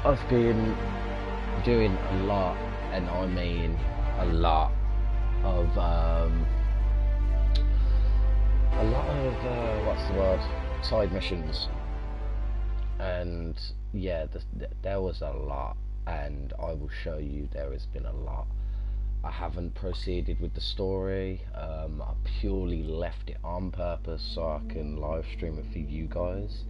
I've been doing a lot, and I mean a lot of what's the word? Side missions, and yeah, there was a lot, and I will show you there has been a lot. I haven't proceeded with the story. I purely left it on purpose so I can live stream it for you guys,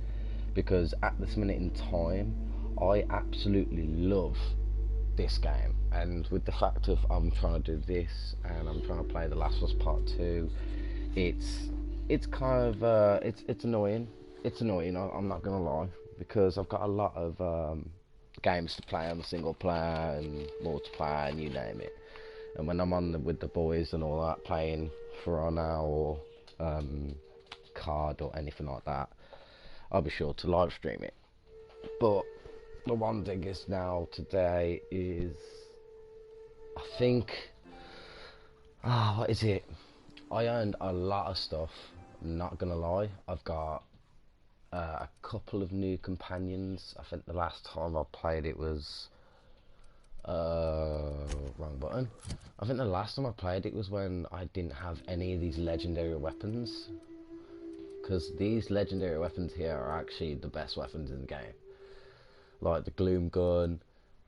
because at this minute in time, I absolutely love this game, and with the fact of I'm trying to do this and I'm trying to play The Last of Us Part 2, it's it's kind of it's annoying. It's annoying. I'm not gonna lie, because I've got a lot of games to play on the single player and multiplayer and you name it. And when I'm on with the boys and all that, playing For Honor or Card or anything like that, I'll be sure to live stream it. But the one thing is now today is, I think, what is it? I earned a lot of stuff. Not gonna lie, I've got a couple of new companions. I think the last time I played it was wrong button. I think the last time I played it was when I didn't have any of these legendary weapons, because these legendary weapons here are actually the best weapons in the game, like the Gloom Gun,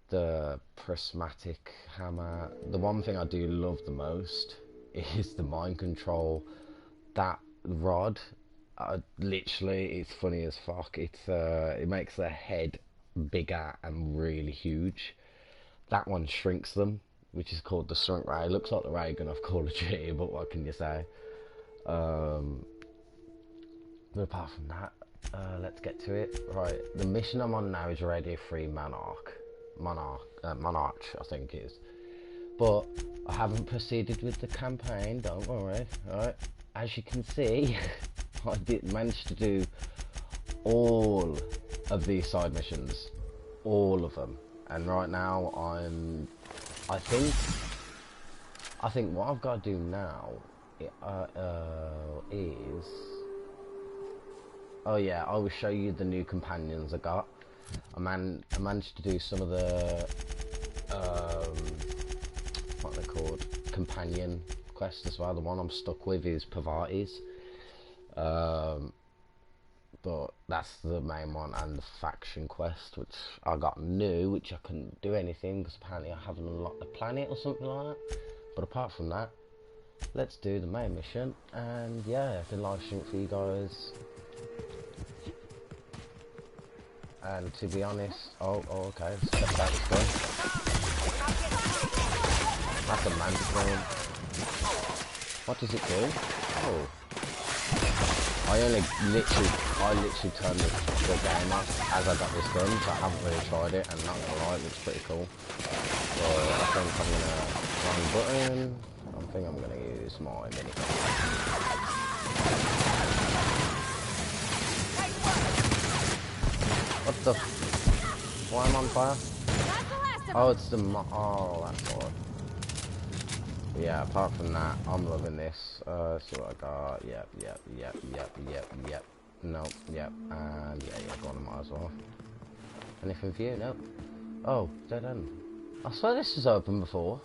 the Prismatic Hammer. The one thing I do love the most is the Mind Control. That rod, literally, it's funny as fuck. It makes their head bigger and really huge. That one shrinks them, which is called the Shrunk Ray. It looks like the ray gun of Call of Duty, but what can you say? But apart from that, let's get to it. Right, the mission I'm on now is Radio Free Monarch, Monarch, I think it is. But I haven't proceeded with the campaign. Don't worry. Alright, as you can see, I did manage to do all of these side missions, all of them. And right now I think what I've got to do now is, oh yeah, I will show you the new companions I got. I managed to do some of the what are they called, companion quests as well. The one I'm stuck with is Pavatis, but that's the main one, and the faction quest, which I got new, which I couldn't do anything because apparently I haven't unlocked the planet or something like that. But apart from that, let's do the main mission, and yeah, I can live stream for you guys. And to be honest, okay, step out this gun. That's a man screen. What does it do? Oh. I literally turned the game off as I got this gun, so I haven't really tried it, and not gonna lie, it looks pretty cool. So I think I'm gonna wrong button. I think I'm gonna use my minigun. What the? Why am I on fire? Oh, it's the oh, that's all. Yeah, apart from that, I'm loving this. So I got, yep. Nope, yep, and yeah, go on, might as well. Anything for you? Nope. Oh, dead end. I swear this was open before.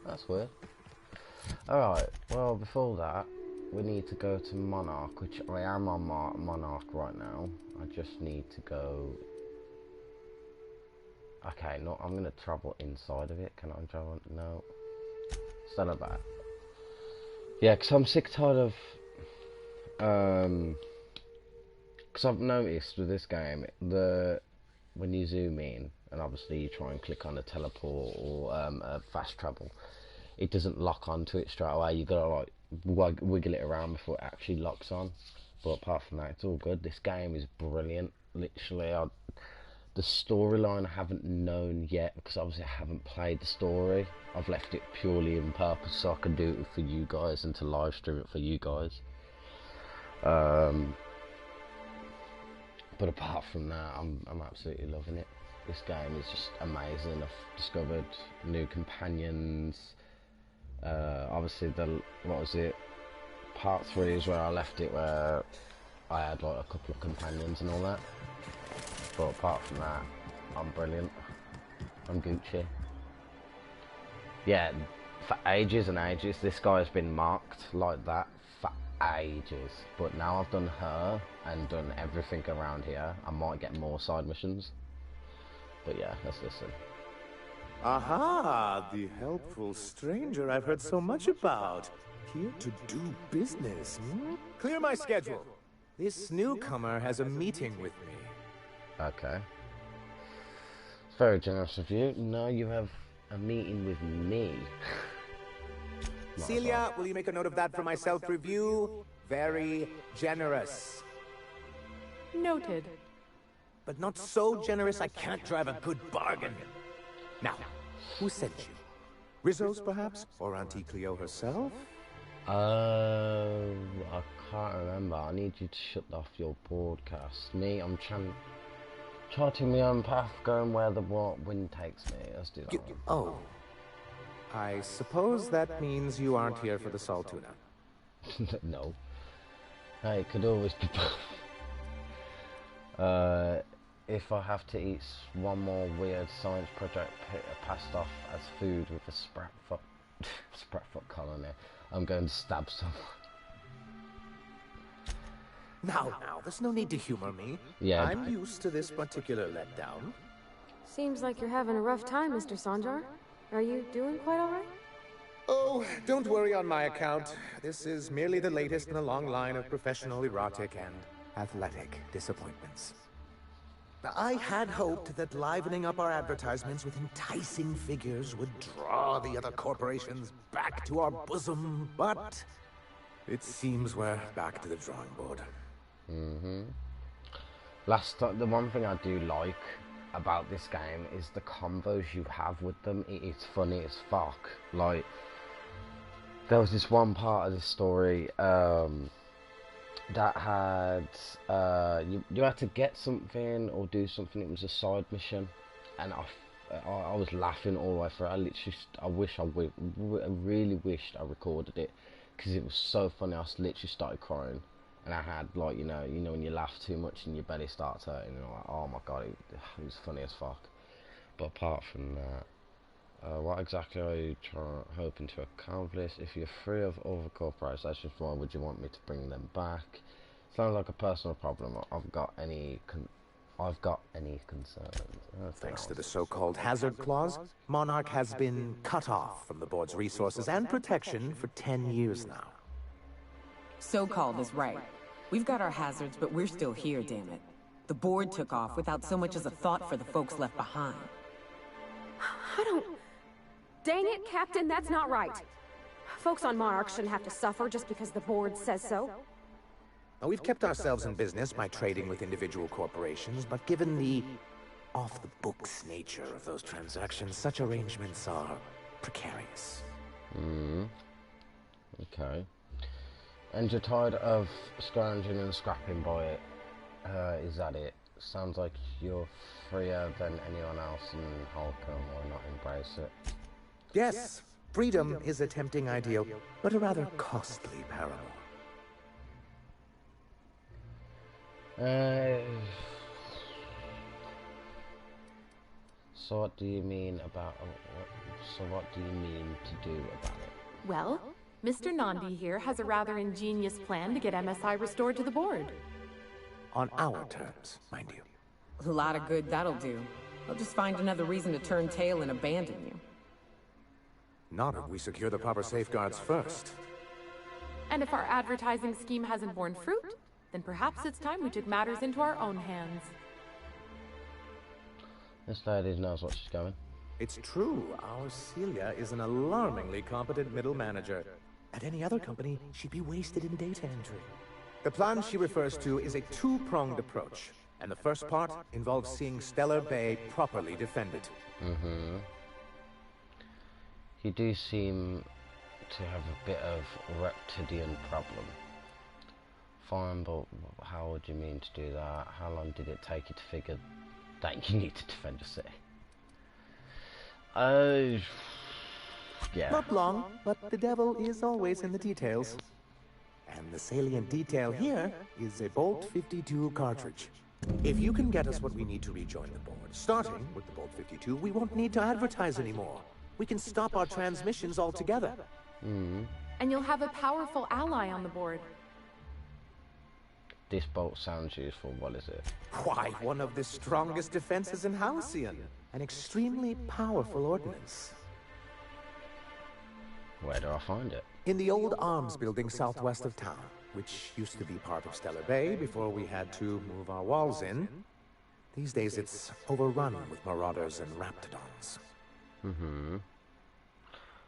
That's weird. Alright, well, before that, we need to go to Monarch, which I am on Monarch right now. I just need to go. Okay, no, I'm gonna travel inside of it. Can I travel? No. Still not bad. Yeah, because I'm sick tired of because I've noticed with this game, when you zoom in and obviously you try and click on a teleport or fast travel, it doesn't lock onto it straight away. You gotta like wiggle it around before it actually locks on. But apart from that, it's all good. This game is brilliant. Literally, the storyline I haven't known yet, because obviously I haven't played the story. I've left it purely on purpose so I can do it for you guys and to live stream it for you guys. But apart from that, I'm absolutely loving it. This game is just amazing. I've discovered new companions. Obviously what was it? Part 3 is where I left it, where I had like a couple of companions and all that. But apart from that, I'm brilliant. I'm Gucci. Yeah, for ages and ages, this guy has been marked like that for ages. But now I've done her and done everything around here, I might get more side missions. But yeah, let's listen. Aha, the helpful stranger I've heard so much about. Here to do business, hmm? Clear my schedule. This newcomer has a meeting with me. Okay. It's very generous of you. Now you have a meeting with me. Celia, will you make a note of that for my self-review? Very generous. Noted. But not so generous I can't drive a good bargain. Now, who sent you? Rizzo's, perhaps? Or Auntie Cleo herself? I can't remember. I need you to shut off your broadcast. Me, I'm charting my own path, going where the wind takes me. Let's do that. Oh. I suppose that means you aren't here for the Saltuna. No. Hey, it could always be both. If I have to eat one more weird science project passed off as food with a Spratfoot colony, I'm going to stab someone. Now, there's no need to humor me. Yeah. I'm used to this particular letdown. Seems like you're having a rough time, Mr. Sanjar. Are you doing quite all right? Oh, don't worry on my account. This is merely the latest in a long line of professional erotic and athletic disappointments. I had hoped that livening up our advertisements with enticing figures would draw the other corporations back to our bosom, but it seems we're back to the drawing board. The one thing I do like about this game is the combos you have with them. It's funny as fuck. Like, there was this one part of the story that had you had to get something or do something. It was a side mission, and I was laughing all the way through. I really wished I recorded it, because it was so funny. I literally started crying, and I had, like, you know when you laugh too much and your belly starts hurting, and I'm like, oh my god, it was funny as fuck. But apart from that, what exactly are you hoping to accomplish? If you're free of other corporations, why would you want me to bring them back? Sounds like a personal problem. I've got any concerns? Thanks to the so-called hazard clause, Monarch has been cut off from the board's resources and protection for 10 years now. So-called is right. We've got our hazards, but we're still here, damn it. The board took off without so much as a thought for the folks left behind. I don't... Dang it, Captain, that's not right. Folks on Monarch shouldn't have to suffer just because the board says so. Now, we've kept ourselves in business by trading with individual corporations, but given the off-the-books nature of those transactions, such arrangements are precarious. Okay. And you're tired of scrounging and scrapping by it? Is that it? Sounds like you're freer than anyone else in Holcomb. Why not embrace it? Yes, freedom is a tempting ideal, but a rather costly paramour. So what do you mean about? So what do you mean to do about it? Well, Mr. Nandi here has a rather ingenious plan to get MSI restored to the board. On our terms, mind you. A lot of good that'll do. They'll just find another reason to turn tail and abandon you. Not if we secure the proper safeguards first. And if our advertising scheme hasn't borne fruit, then perhaps it's time we took matters into our own hands. This lady knows what she's going. It's true, our Celia is an alarmingly competent middle manager. At any other company, she'd be wasted in data entry. The plan she refers to is a two-pronged approach, and the first part involves seeing Stellar Bay properly defended. You do seem to have a bit of reptilian problem. Fine, but how would you mean to do that? How long did it take you to figure that you need to defend your city? Yeah. Not long, but the devil is always in the details. And the salient detail here is a Bolt 52 cartridge. If you can get us what we need to rejoin the board, starting with the Bolt 52, we won't need to advertise anymore. We can stop our transmissions altogether. And you'll have a powerful ally on the board. This bolt sounds useful. What is it? Why, one of the strongest defenses in Halcyon. An extremely powerful ordnance. Where do I find it? In the old arms building southwest of town, which used to be part of Stellar Bay before we had to move our walls in. These days it's overrun with marauders and raptidons.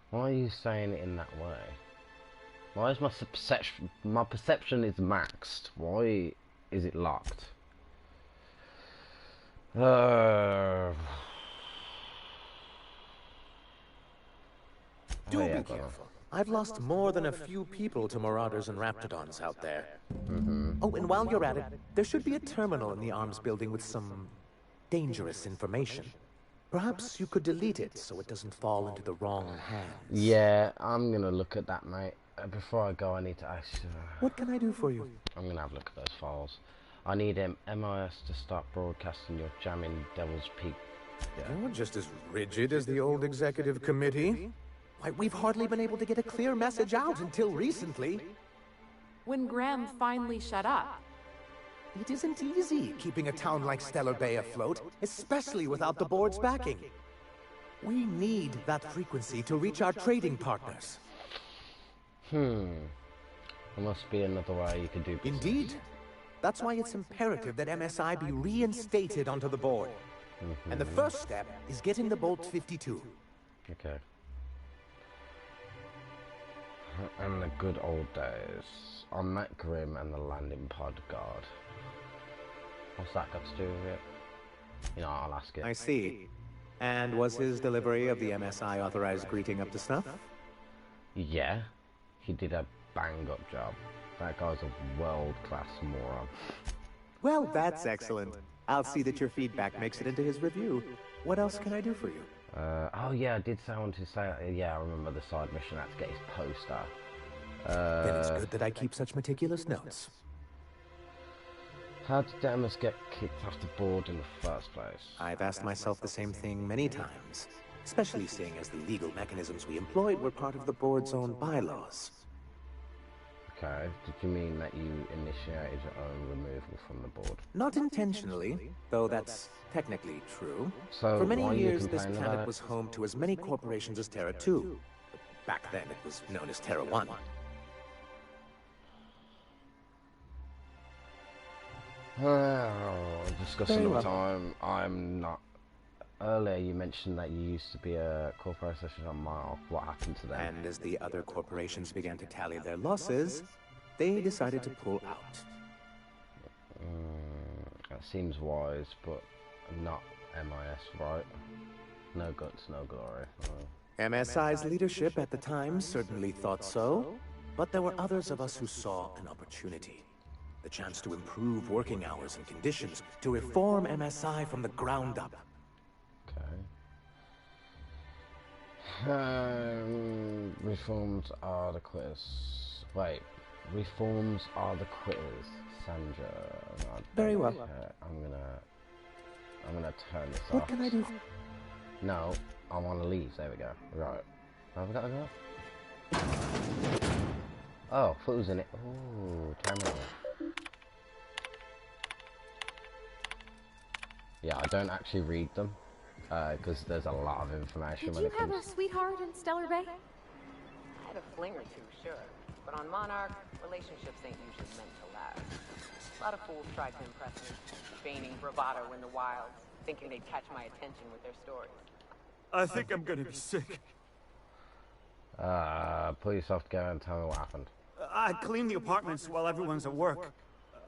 Why are you saying it in that way? Why is my perception is maxed? Why is it locked? Do be careful. I've lost more than a few people to marauders and raptidons out there. Oh, and while you're at it, there should be a terminal in the arms building with some dangerous information. Perhaps you could delete it so it doesn't fall into the wrong hands. Yeah, I'm gonna look at that, mate. Before I go, I need to ask. What can I do for you? I'm gonna have a look at those files. I need MIS to start broadcasting your jamming Devil's Peak. You're just as rigid as the old executive committee. Why, we've hardly been able to get a clear message out until recently. When Graham finally shut up. It isn't easy keeping a town like Stellar Bay afloat, especially without the board's backing. We need that frequency to reach our trading partners. There must be another way you could do business. Indeed. That's why it's imperative that MSI be reinstated onto the board. And the first step is getting the Bolt 52. Okay. And the good old days. I met Grim and the landing pod guard. What's that got to do with it? You know, I'll ask it. I see. And was his delivery of the MSI authorized greeting up to snuff? Yeah. He did a bang-up job. That guy's a world-class moron. Well, that's excellent. I'll see that your feedback makes it into his review. What else can I do for you? Oh yeah, I did sound to say, yeah, I remember the side mission, I had to get his poster. Then it's good that I keep such meticulous notes. How did Demas get kicked off the board in the first place? I've asked myself the same thing many times, especially seeing as the legal mechanisms we employed were part of the board's own bylaws. Okay, did you mean that you initiated your own removal from the board? Not intentionally, though that's technically true. So for many why are you years, this complaining planet about it? was home to as many corporations as Terra 2. Back then, it was known as Terra 1. Discuss Very another well. time. I'm not. Earlier, you mentioned that you used to be a corporation on Mile. What happened to them? And as the other corporations began to tally their losses, they decided to pull out. That seems wise, but not MIS, right? No guts, no glory. MSI's leadership at the time certainly thought so, but there were others of us who saw an opportunity. The chance to improve working hours and conditions, to reform MSI from the ground up. Okay. Reforms are the quitters. Wait, reforms are the quitters, Sandra. Very well. I'm gonna turn this off. What can I do? No, I want to leave. There we go. Right. Have we got to go? Oh, thought it was in it. Oh, terminal. Yeah, I don't actually read them because there's a lot of information. Did when you it have comes... a sweetheart in Stellar Bay? I had a fling or two, sure. But on Monarch, relationships ain't usually meant to last. A lot of fools tried to impress me, feigning bravado in the wilds, thinking they'd catch my attention with their stories. I think I'm gonna be sick. Pull yourself together and tell me what happened. I clean the apartments while everyone's at work.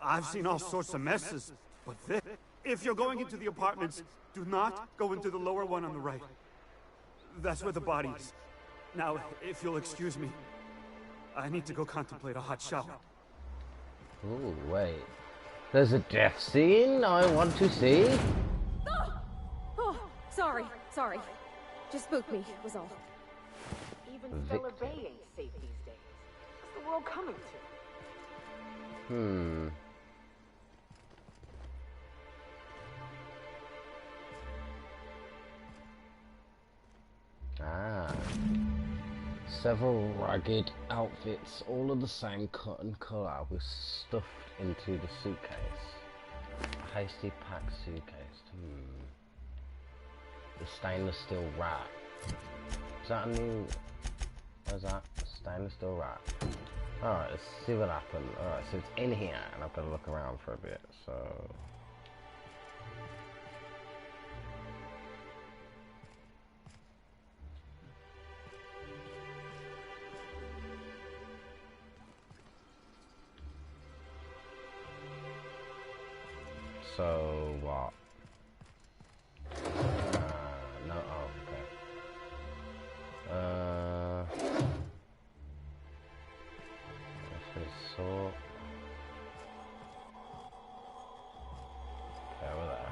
I've seen all sorts of messes, but this... If you're going into the apartments, do not go into the lower one on the right. That's where the body is. Now, if you'll excuse me, I need to go contemplate a hot shower. Oh, wait. There's a death scene I want to see. Oh, sorry. Just spooked me, was all. Even Stellar Bay ain't safe these days. What's the world coming to? Ah. Several ragged outfits, all of the same cut and colour, were stuffed into the suitcase. A hasty packed suitcase. The stainless steel rat. Is that a new... What is that? A stainless steel rat. Alright, let's see what happened. Alright, so it's in here, and I've got to look around for a bit, so... So what? No, oh, okay. If it's so... Okay, over there.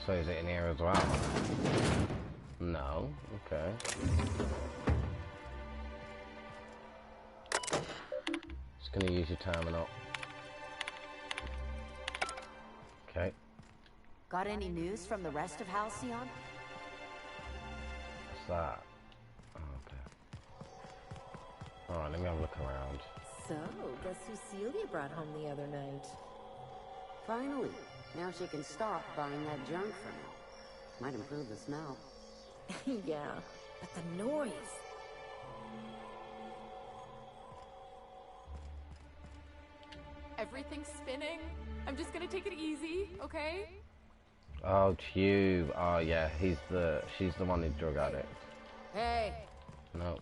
So is it in here as well? No, okay. Just gonna use your terminal. Okay. Got any news from the rest of Halcyon? What's that? Oh, okay. Alright, let me have a look around. So, guess who Celia brought home the other night? Finally. Now she can stop buying that junk from him. Might improve the smell. Yeah, but the noise. Everything's spinning. I'm just gonna take it easy, okay? Oh, Tube. Oh, yeah, she's the one who's drug addict. Hey! No.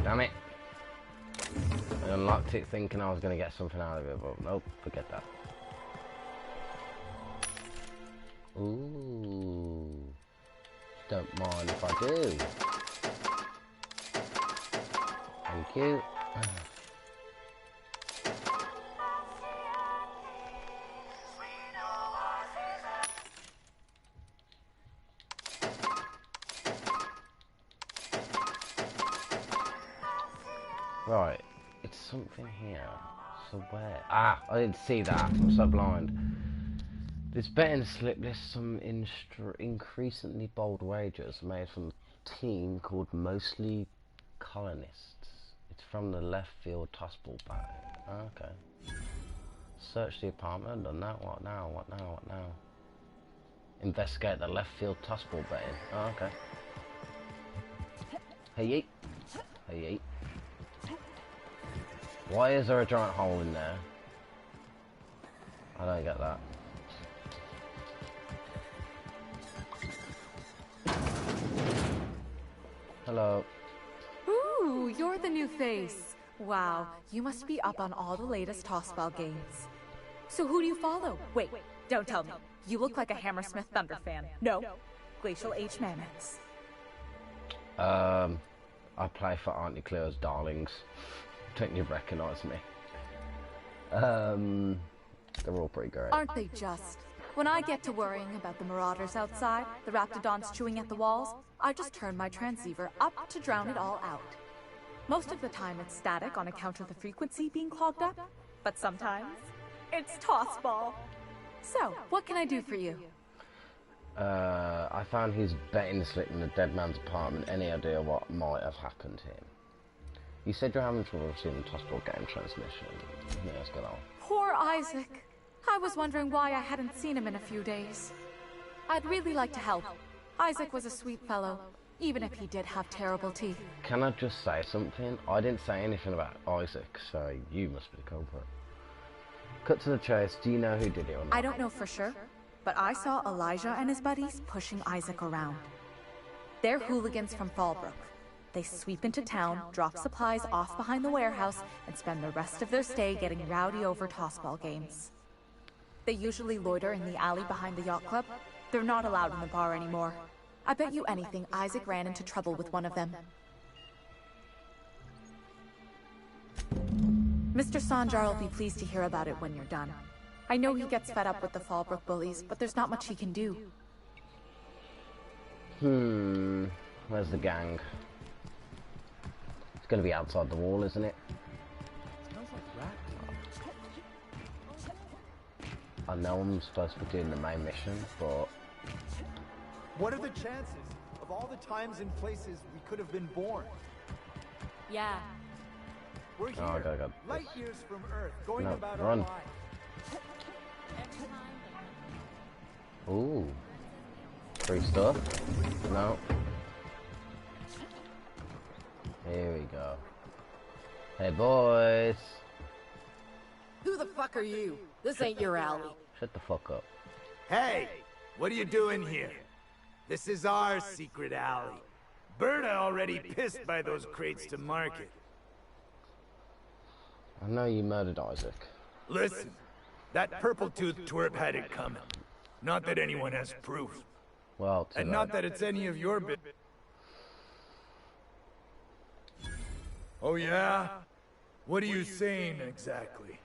Damn it. I unlocked it thinking I was going to get something out of it, but nope, forget that. Ooh. Don't mind if I do. Thank you. Right, it's something here. So where? Ah, I didn't see that. I'm so blind. This betting slip lists some increasingly bold wagers made from a team called Mostly Colonists. It's from the left field tossball batting. Okay. Search the apartment. Done that. What now? What now? What now? Investigate the left field tossball betting. Oh, okay. Hey, yeet. Hey, yeet. Why is there a giant hole in there? I don't get that. Hello. Ooh, you're the new face. Wow, you must be up on all the latest tossball games. So who do you follow? Wait, don't tell me. You look like a Hammersmith Thunder fan. No, Glacial H. Mammoths. I play for Auntie Claire's Darlings. Don't you recognise me? They're all pretty great. Aren't they just? When I get to worrying about the marauders outside, the raptidons chewing at the walls, I just turn my transceiver up to drown it all out. Most of the time it's static on account of the frequency being clogged up, but sometimes it's tossball. So, what can I do for you? I found his betting slip in the dead man's apartment. Any idea what might have happened to him? You said you're having trouble receiving tossball game transmission. Yeah, let's get on. Poor Isaac. I was wondering why I hadn't seen him in a few days. I'd really like to help. Isaac was a sweet fellow, even if he did have terrible teeth. Can I just say something? I didn't say anything about Isaac, so you must be the culprit. Cut to the chase. Do you know who did it or not? I don't know for sure, but I saw Elijah and his buddies pushing Isaac around. They're hooligans from Fallbrook. They sweep into town, drop supplies off behind the warehouse, and spend the rest of their stay getting rowdy over tossball games. They usually loiter in the alley behind the yacht club. They're not allowed in the bar anymore. I bet you anything Isaac ran into trouble with one of them. Mr. Sanjar will be pleased to hear about it when you're done. I know he gets fed up with the Fallbrook bullies, but there's not much he can do. Where's the gang? It's gonna be outside the wall, isn't it? Smells like rat. I know I'm supposed to be doing the main mission, but... What are the chances of all the times and places we could have been born? Yeah. We're here, I gotta go. light years from Earth, going No, about run. our lives. Ooh. Free stuff? No. Here we go. Hey, boys. Who the fuck are you? This ain't your alley. Shut the fuck up. Hey, what are you doing here? This is our secret alley. Berta already pissed by those crates to market. I know you murdered Isaac. Listen, that purple-toothed twerp had it coming. Not that anyone has proof. Well, And not that it's any of your bit. Oh yeah? What are you saying exactly?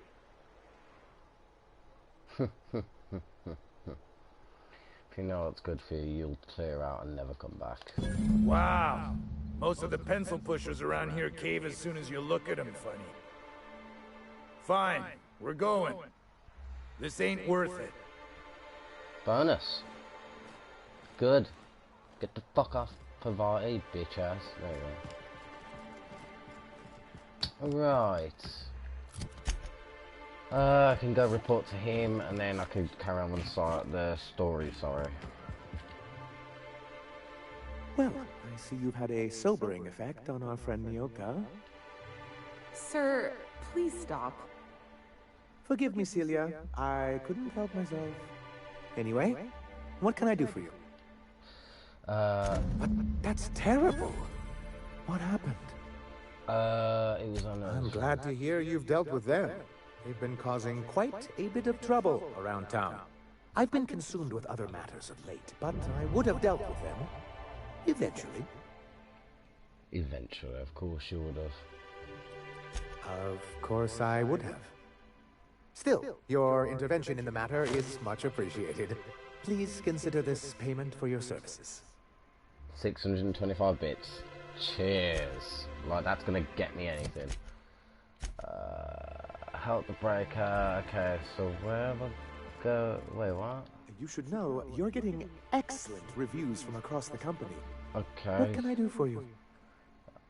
If you know what's good for you, you'll clear out and never come back. Wow. Most of the pencil pushers around here cave as soon as you look at them funny. Fine, we're going. This ain't worth it. Bonus. Good. Get the fuck off Pavati, bitch ass. There you go. Right. I can go report to him, and then I can carry on with the story, sorry. Well, I see you've had a sobering effect on our friend Nyoka. Sir, please stop. Forgive me, Celia. I couldn't help myself. Anyway, what can I do for you? But that's terrible. What happened? It was on I'm glad to hear you've dealt with them. They've been causing quite a bit of trouble around town. I've been consumed with other matters of late, but I would have dealt with them. Eventually. Eventually, of course you would have. Of course I would have. Still, your intervention in the matter is much appreciated. Please consider this payment for your services. 625 bits. Cheers. Like, that's gonna get me anything. Help the breaker. Okay, so where have I go? Wait, what? You should know, you're getting excellent reviews from across the company. Okay. What can I do for you?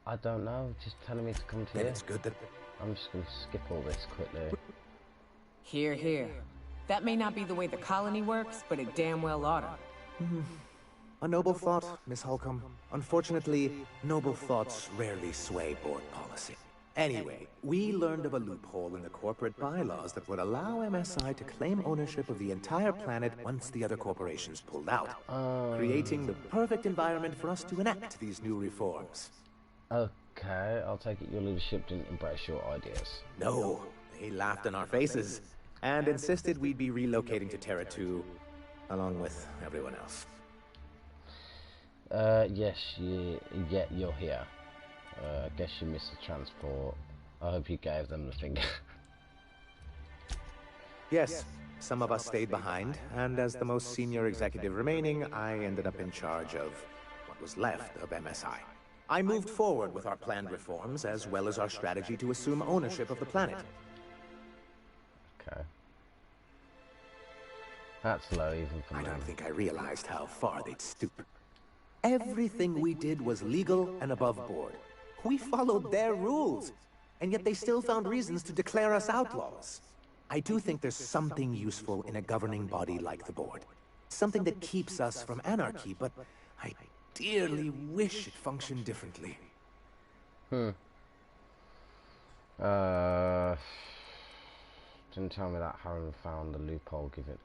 I don't know. Just telling me to come to Then you. it's good that... I'm just gonna skip all this quickly. Here, here. That may not be the way the colony works, but it damn well oughta. A noble thought, Miss Holcomb. Unfortunately, noble thoughts rarely sway board policy. Anyway, we learned of a loophole in the corporate bylaws that would allow MSI to claim ownership of the entire planet once the other corporations pulled out, creating the perfect environment for us to enact these new reforms. Okay, I'll take it your leadership didn't embrace your ideas. No, they laughed in our faces and insisted we'd be relocating to Terra 2 along with everyone else. Yes, you're here. I guess you missed the transport. I hope you gave them the finger. Yes, some of us stayed behind, and as the most senior executive remaining, I ended up in charge of what was left of MSI. I moved forward with our planned reforms, as well as our strategy to assume ownership of the planet. Okay. That's low even for me. I don't think I realized how far they'd stoop. Everything we did was legal and above board. We followed their rules, and yet they still found reasons to declare us outlaws. I do think there's something useful in a governing body like the board. Something that keeps us from anarchy, but I dearly wish it functioned differently. Didn't tell me that Harren found the loophole given.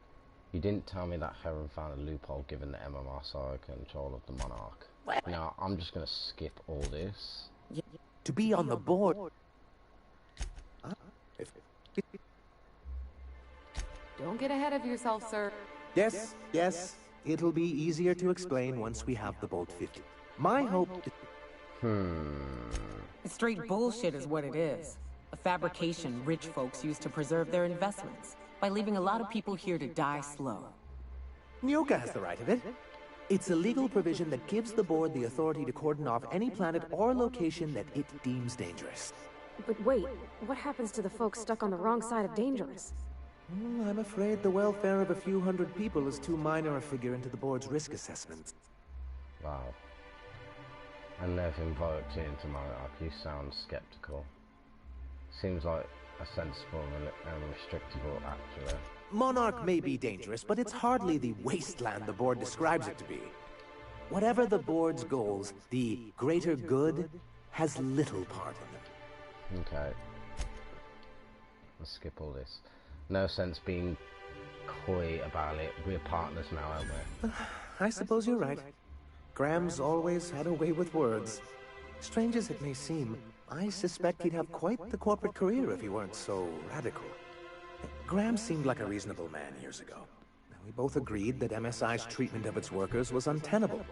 You didn't tell me that Harren found a loophole given the MMR control of the Monarch. Now, I'm just gonna skip all this. To be on the board... Don't get ahead of yourself, sir. Yes, yes. It'll be easier to explain once we have the Bolt 50. My hope... It's straight bullshit is what it is. A fabrication rich folks use to preserve their investments, by leaving a lot of people here to die slow. Nyoka has the right of it. It's a legal provision that gives the board the authority to cordon off any planet or location that it deems dangerous. But wait, what happens to the folks stuck on the wrong side of dangerous? I'm afraid the welfare of a few hundred people is too minor a figure into the board's risk assessment. Wow. And they've invoked you into Monarch. You sound skeptical. Seems like a sensible and restrictable actually. Monarch may be dangerous, but it's hardly the wasteland the board describes it to be. Whatever the board's goals, the greater good has little part in them. Okay. Let's skip all this. No sense being coy about it. We're partners now, aren't we? I suppose you're right. Graham's always had a way with words. Strange as it may seem, I suspect he'd have quite the corporate career if he weren't so radical. Graham seemed like a reasonable man years ago. We both agreed that MSI's treatment of its workers was untenable.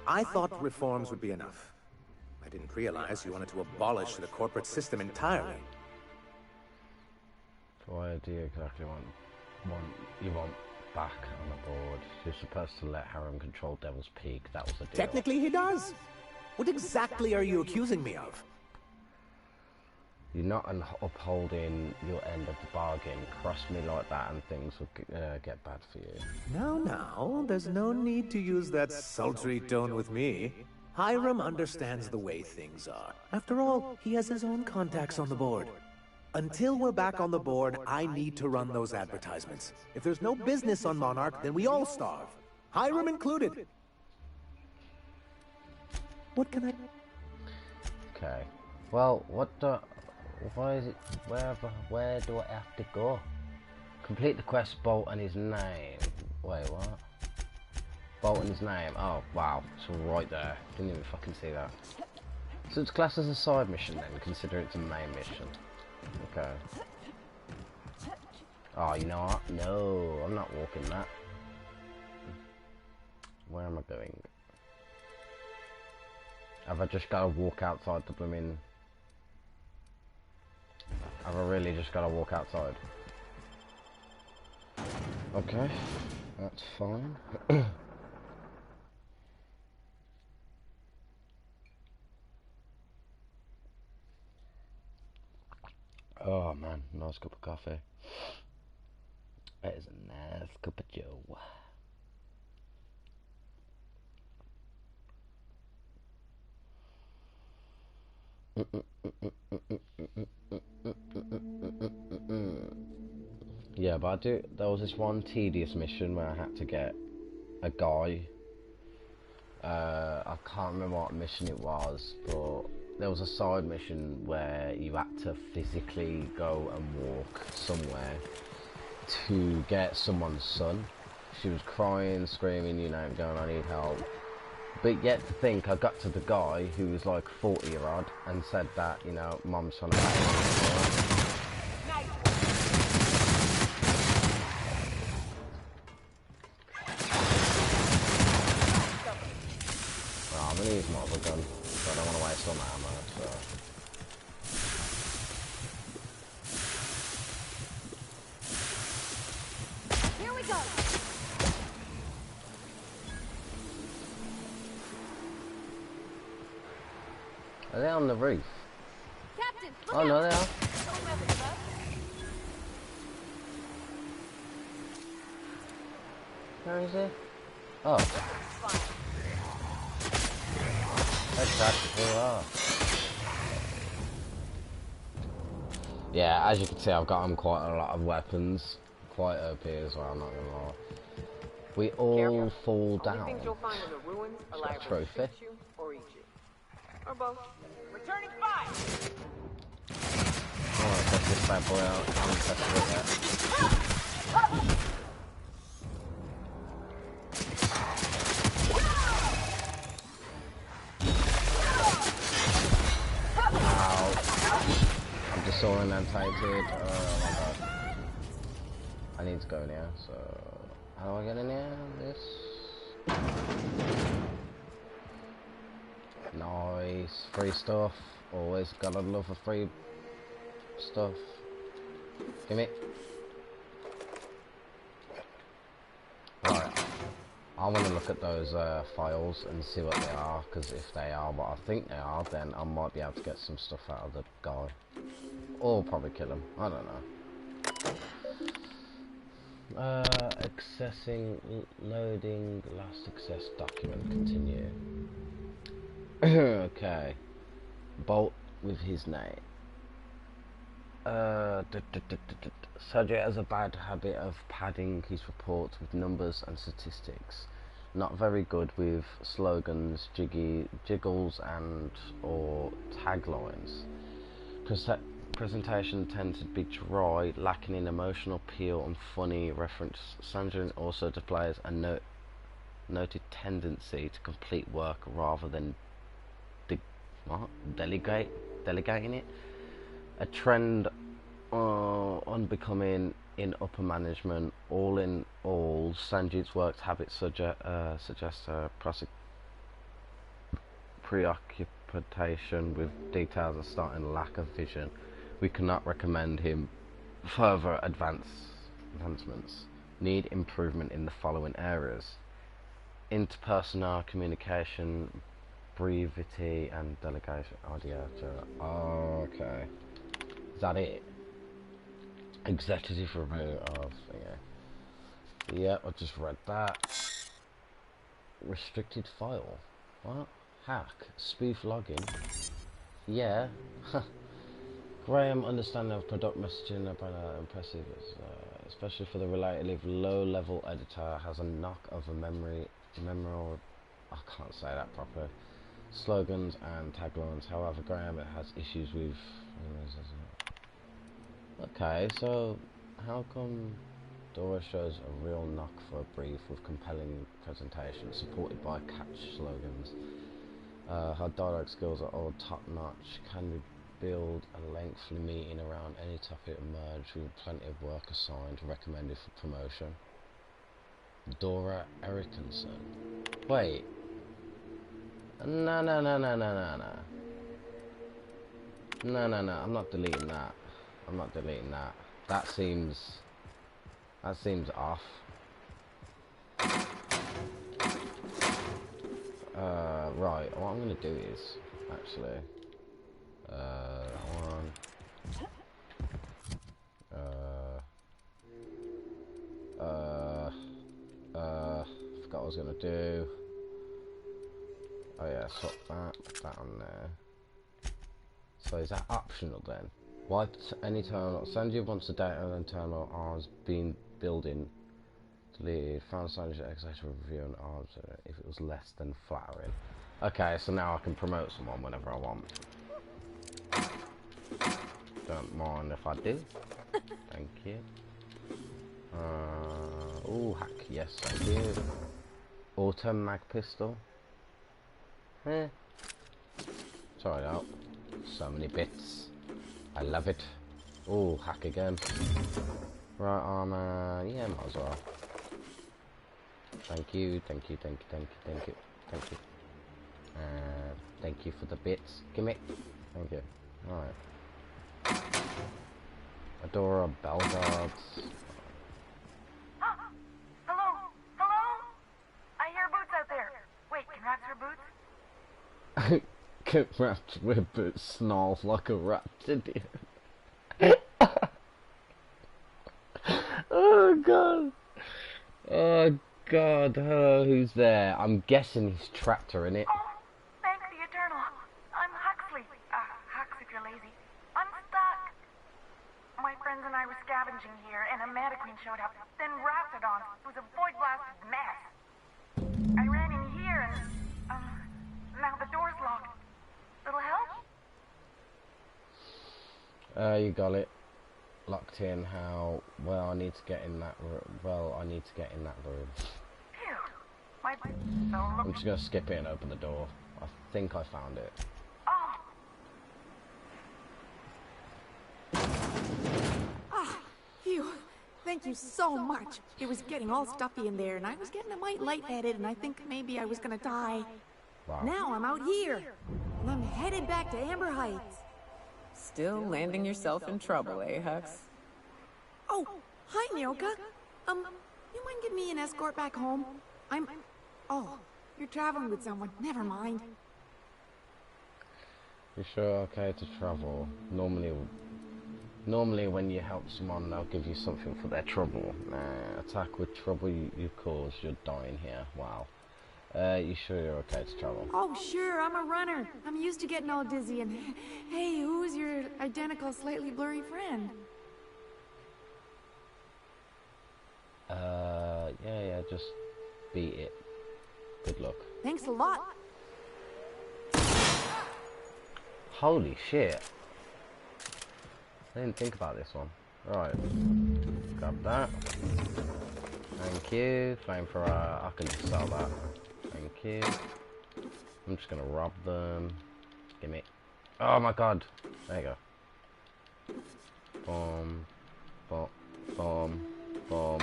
I thought reforms would be enough. I didn't realize you wanted to abolish the corporate system entirely. Why do you exactly want back on the board? You're supposed to let Harrim control Devil's Peak. That was the deal. Technically he does. What exactly are you accusing me of? You're not upholding your end of the bargain. Cross me like that and things will get bad for you. Now, there's no need to use that sultry tone with me. Hiram understands the way things are. After all, he has his own contacts on the board. Until we're back on the board, I need to run those advertisements. If there's no business on Monarch, then we all starve. Hiram included. What can I... Okay. Well, why is it... Where do I have to go? Complete the quest, Bolt and his name. Wait, what? Bolt and his name. Oh, wow. It's right there. Didn't even fucking see that. So it's classed as a side mission then, consider it's a main mission. Okay. Oh, you know what? No, I'm not walking that. Where am I going? Have I just got to walk outside the blooming... Have I really just got to walk outside? Okay, that's fine. Oh man, nice cup of coffee. That is a nice cup of joe. Yeah, but there was this one tedious mission where I had to get a guy. I can't remember what mission it was, but there was a side mission where you had to physically go and walk somewhere to get someone's son. She was crying, screaming, you know, going, I need help. But yet to think, I got to the guy who was like 40-year-old and said that, you know, Mom's trying to pay me. I'm gonna use my other gun, so I don't want to waste all my ammo, so... Here we go! Are they on the roof? Captain, Oh no, they are. Where is he? Oh. Yeah, as you can see, I've got quite a lot of weapons, quite OP as well. I'm not gonna lie. We all fall down. Things you'll find in the ruins are Got a liable to trophy. shoot you or eat you, or both. Returning fire. I want to test this bad boy out. I want to test it out. Disorientated. Oh my god. I need to go in here, so how do I get in here? This. Nice. Free stuff. Always gotta love a free stuff. Give me. Right. I want to look at those files and see what they are, because if they are what I think they are, then I might be able to get some stuff out of the guy. Or probably kill him. I don't know. Accessing, loading, last access document, continue. Okay. Bolt with his name. Sergio has a bad habit of padding his reports with numbers and statistics. Not very good with slogans, jiggles and or taglines. Presentation tends to be dry, lacking in emotional appeal and funny reference. Sandrine also displays a noted tendency to complete work rather than delegating it. A trend on becoming in upper management. All in all, Sanjit's work habits suggest a preoccupation with details and starting lack of vision. We cannot recommend him further advancements. Need improvement in the following areas: interpersonal communication, brevity, and delegation. Okay. Is that it? Executive review of, yeah, I just read that. Restricted file. What? Hack. Spoof login. Yeah. Graham understanding of product messaging about impressive, especially for the relatively low-level editor, has a knock of a memorial. I can't say that properly. Slogans and taglines. However, Graham has issues with. Okay, so how come Dora shows a real knock for a brief with compelling presentation supported by catch slogans? Her dialogue skills are all top-notch. Can we build a lengthy meeting around any topic emerged with plenty of work assigned, recommended for promotion? Dora Erickson. Wait. No. I'm not deleting that. That seems off. Right, what I'm gonna do is actually forgot what I was gonna do. Oh yeah, swap that, put that on there. So is that optional then? Wipe any terminal. Sanjay wants the data on terminal arms been building. Deleted. Found Sanjay executive review on arms if it was less than flattering. Okay, so now I can promote someone whenever I want. Don't mind if I do. Thank you. Oh, hack. Yes, thank you. Auto mag pistol. Try it out. So many bits. I love it. Oh, hack again. Right armor. Yeah, might as well. Thank you. Thank you for the bits. Gimme. Thank you. Alright. Adora Belgards. Hello? I hear boots out there. Wait, can rats wear boots? Can rats wear boots? Snarl like a rat, did you? Oh god. Oh god, hello, who's there? I'm guessing he's trapped her in it. Oh, thanks the Eternal. I'm Huxley. Hux if you're lazy. I'm stuck. My friends and I were scavenging here, and a Mantiqueen showed up, then Raptidon. It was a void-blasted mess. I ran in here, and, now the door's locked. Little help? You got it. Locked in. How? Well, I need to get in that room. Phew. I'm just gonna skip it and open the door. I think I found it. Phew. Thank you so much. It was getting all stuffy in there, and I was getting a mite lightheaded, and I think maybe I was gonna die. Wow. Now I'm out here, and I'm headed back to Amber Heights. Still landing yourself in trouble, eh, Hux? Oh, hi, Nyoka. You mind giving me an escort back home? Oh, you're traveling with someone. Never mind. You sure okay to travel? Normally Normally when you help someone, they'll give you something for their trouble. Attack with trouble you cause, you're dying here. Wow. You sure you're okay to travel? Oh, sure, I'm a runner. I'm used to getting all dizzy and... Hey, who's your identical, slightly blurry friend? Yeah, just beat it. Good luck. Thanks a lot. Holy shit. I didn't think about this one. Right. Grab that. Thank you. Flamethrower. I can just sell that. Thank you. I'm just gonna rob them. Gimme. Oh my god. There you go. Boom. Boom. Boom. Boom.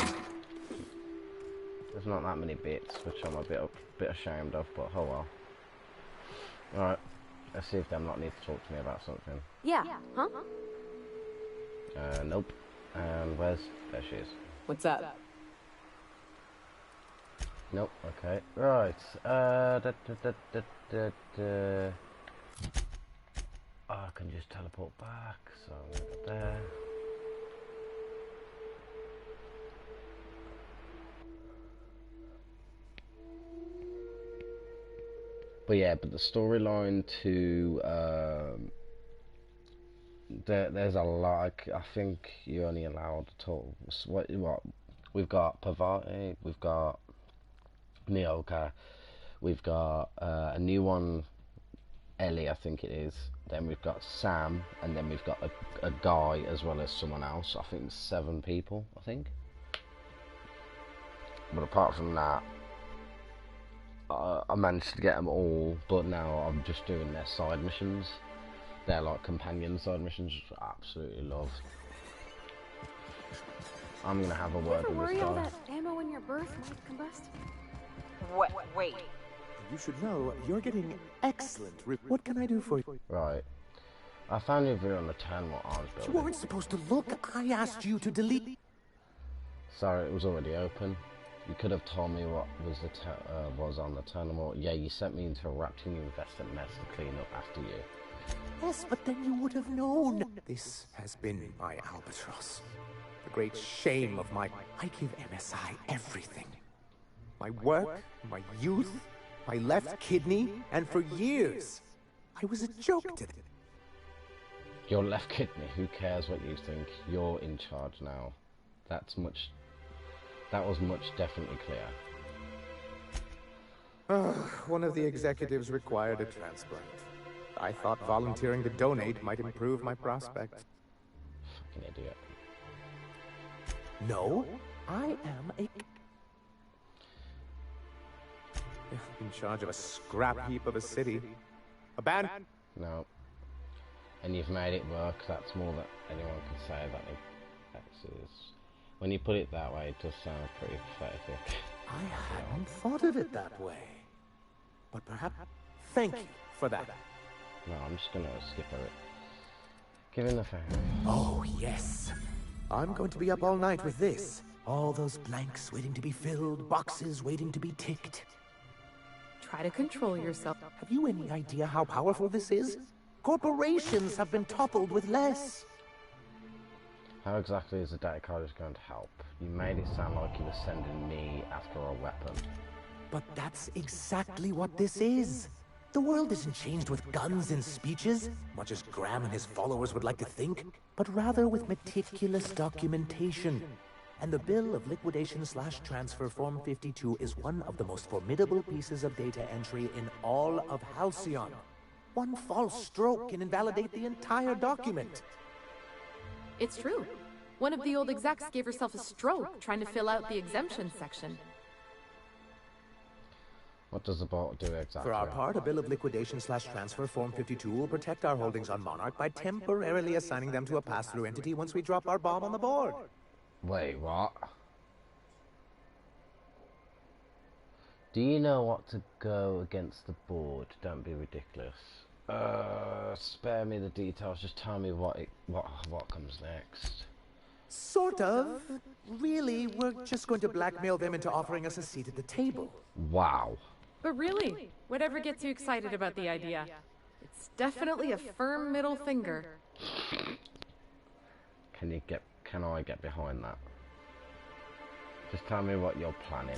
There's not that many bits, which I'm a bit ashamed of, but oh well. Alright. Let's see if them lot need to talk to me about something. Yeah, huh? Nope. There she is. What's up? Nope, okay. Right. Oh, I can just teleport back, so I'm gonna go there. But yeah, but the storyline to there's a lot. I think you're only allowed to talk. What we've got Parvati, we've got Nyoka, we've got a new one, Ellie, I think it is. Then we've got Sam, and then we've got a guy as well as someone else. I think it's 7 people. I think. But apart from that, I managed to get them all, but now I'm just doing their side missions. They're like companion side missions, which I absolutely love. I'm gonna have a word with this worry all guy. that ammo in your berth might combust? Wait. You should know you're getting excellent. What can I do for you? Right. I found your video on the Turnwell Arms building. You weren't supposed to look. I asked you to delete. Sorry, it was already open. You could have told me what was on the Turnwell. Yeah, you sent me into a Raptini infested mess to clean up after you. Yes, but then you would have known. This has been my albatross. The great shame of my... I give MSI everything. My work, my youth, my left kidney, and for years, I was a joke to them. Your left kidney, who cares what you think? You're in charge now. That was much definitely clear. One of the executives required a transplant. I thought volunteering to donate might improve my prospects. Fucking idiot. No, I am in charge of a scrap heap of a city. Abandoned. No. And you've made it work. That's more than anyone can say that it is. When you put it that way, it does sound pretty pathetic. I hadn't thought of it that way. But perhaps... Thank you for that. No, I'm just gonna skip over it. Give him the phone. Oh, yes. I'm going to be up all night with this. All those blanks waiting to be filled, boxes waiting to be ticked. Try to control yourself. Have you any idea how powerful this is? Corporations have been toppled with less. How exactly is the data card going to help? You made it sound like you were sending me after a weapon. But that's exactly what this is. The world isn't changed with guns and speeches, much as Graham and his followers would like to think, but rather with meticulous documentation. And the Bill of Liquidation/Transfer Form 52 is one of the most formidable pieces of data entry in all of Halcyon. One false stroke can invalidate the entire document. It's true. One of the old execs gave herself a stroke trying to fill out the exemption section. What does the bot do exactly? For our part, a Bill of Liquidation/Transfer Form 52 will protect our holdings on Monarch by temporarily assigning them to a pass-through entity once we drop our bomb on the board. Wait, what? Do you know what to go against the board? Don't be ridiculous. Spare me the details. Just tell me what comes next. Sort of. Really, we're just going to blackmail them into offering us a seat at the table. Wow. But really, whatever gets you excited about the idea, it's definitely a firm middle finger. Can I get behind that? Just tell me what you're planning.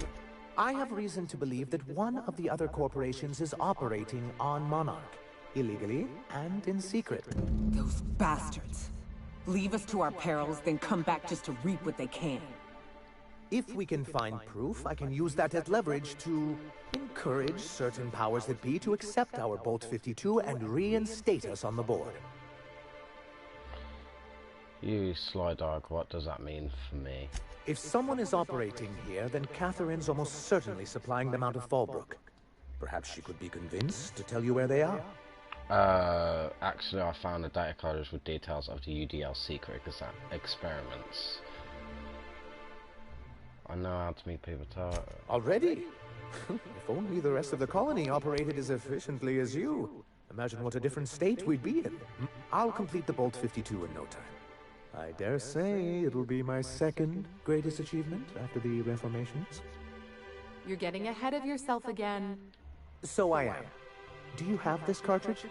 I have reason to believe that one of the other corporations is operating on Monarch, illegally and in secret. Those bastards. Leave us to our perils, then come back just to reap what they can. If we can find proof, I can use that as leverage to encourage certain powers that be to accept our Bolt 52 and reinstate us on the board. You sly dog, what does that mean for me? If someone is operating here, then Catherine's almost certainly supplying them out of Fallbrook. Perhaps she could be convinced to tell you where they are. Actually, I found a data cartridge with details of the UDL secret experiments. I know how to meet people. Already? If only the rest of the colony operated as efficiently as you. Imagine what a different state we'd be in. I'll complete the Bolt 52 in no time. I dare say it'll be my second greatest achievement after the reformations. You're getting ahead of yourself again. So I am. Do you have this cartridge?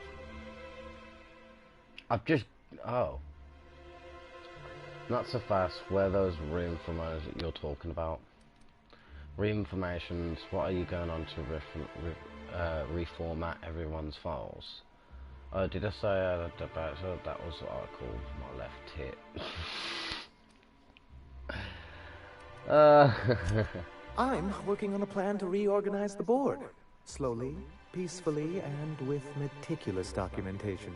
I've just... Oh. Not so fast. Where those reinformations that you're talking about? Reinformations, what are you going on to reformat everyone's files? Oh, did I say that was what I called my left tit? I'm working on a plan to reorganize the board. Slowly, peacefully, and with meticulous documentation.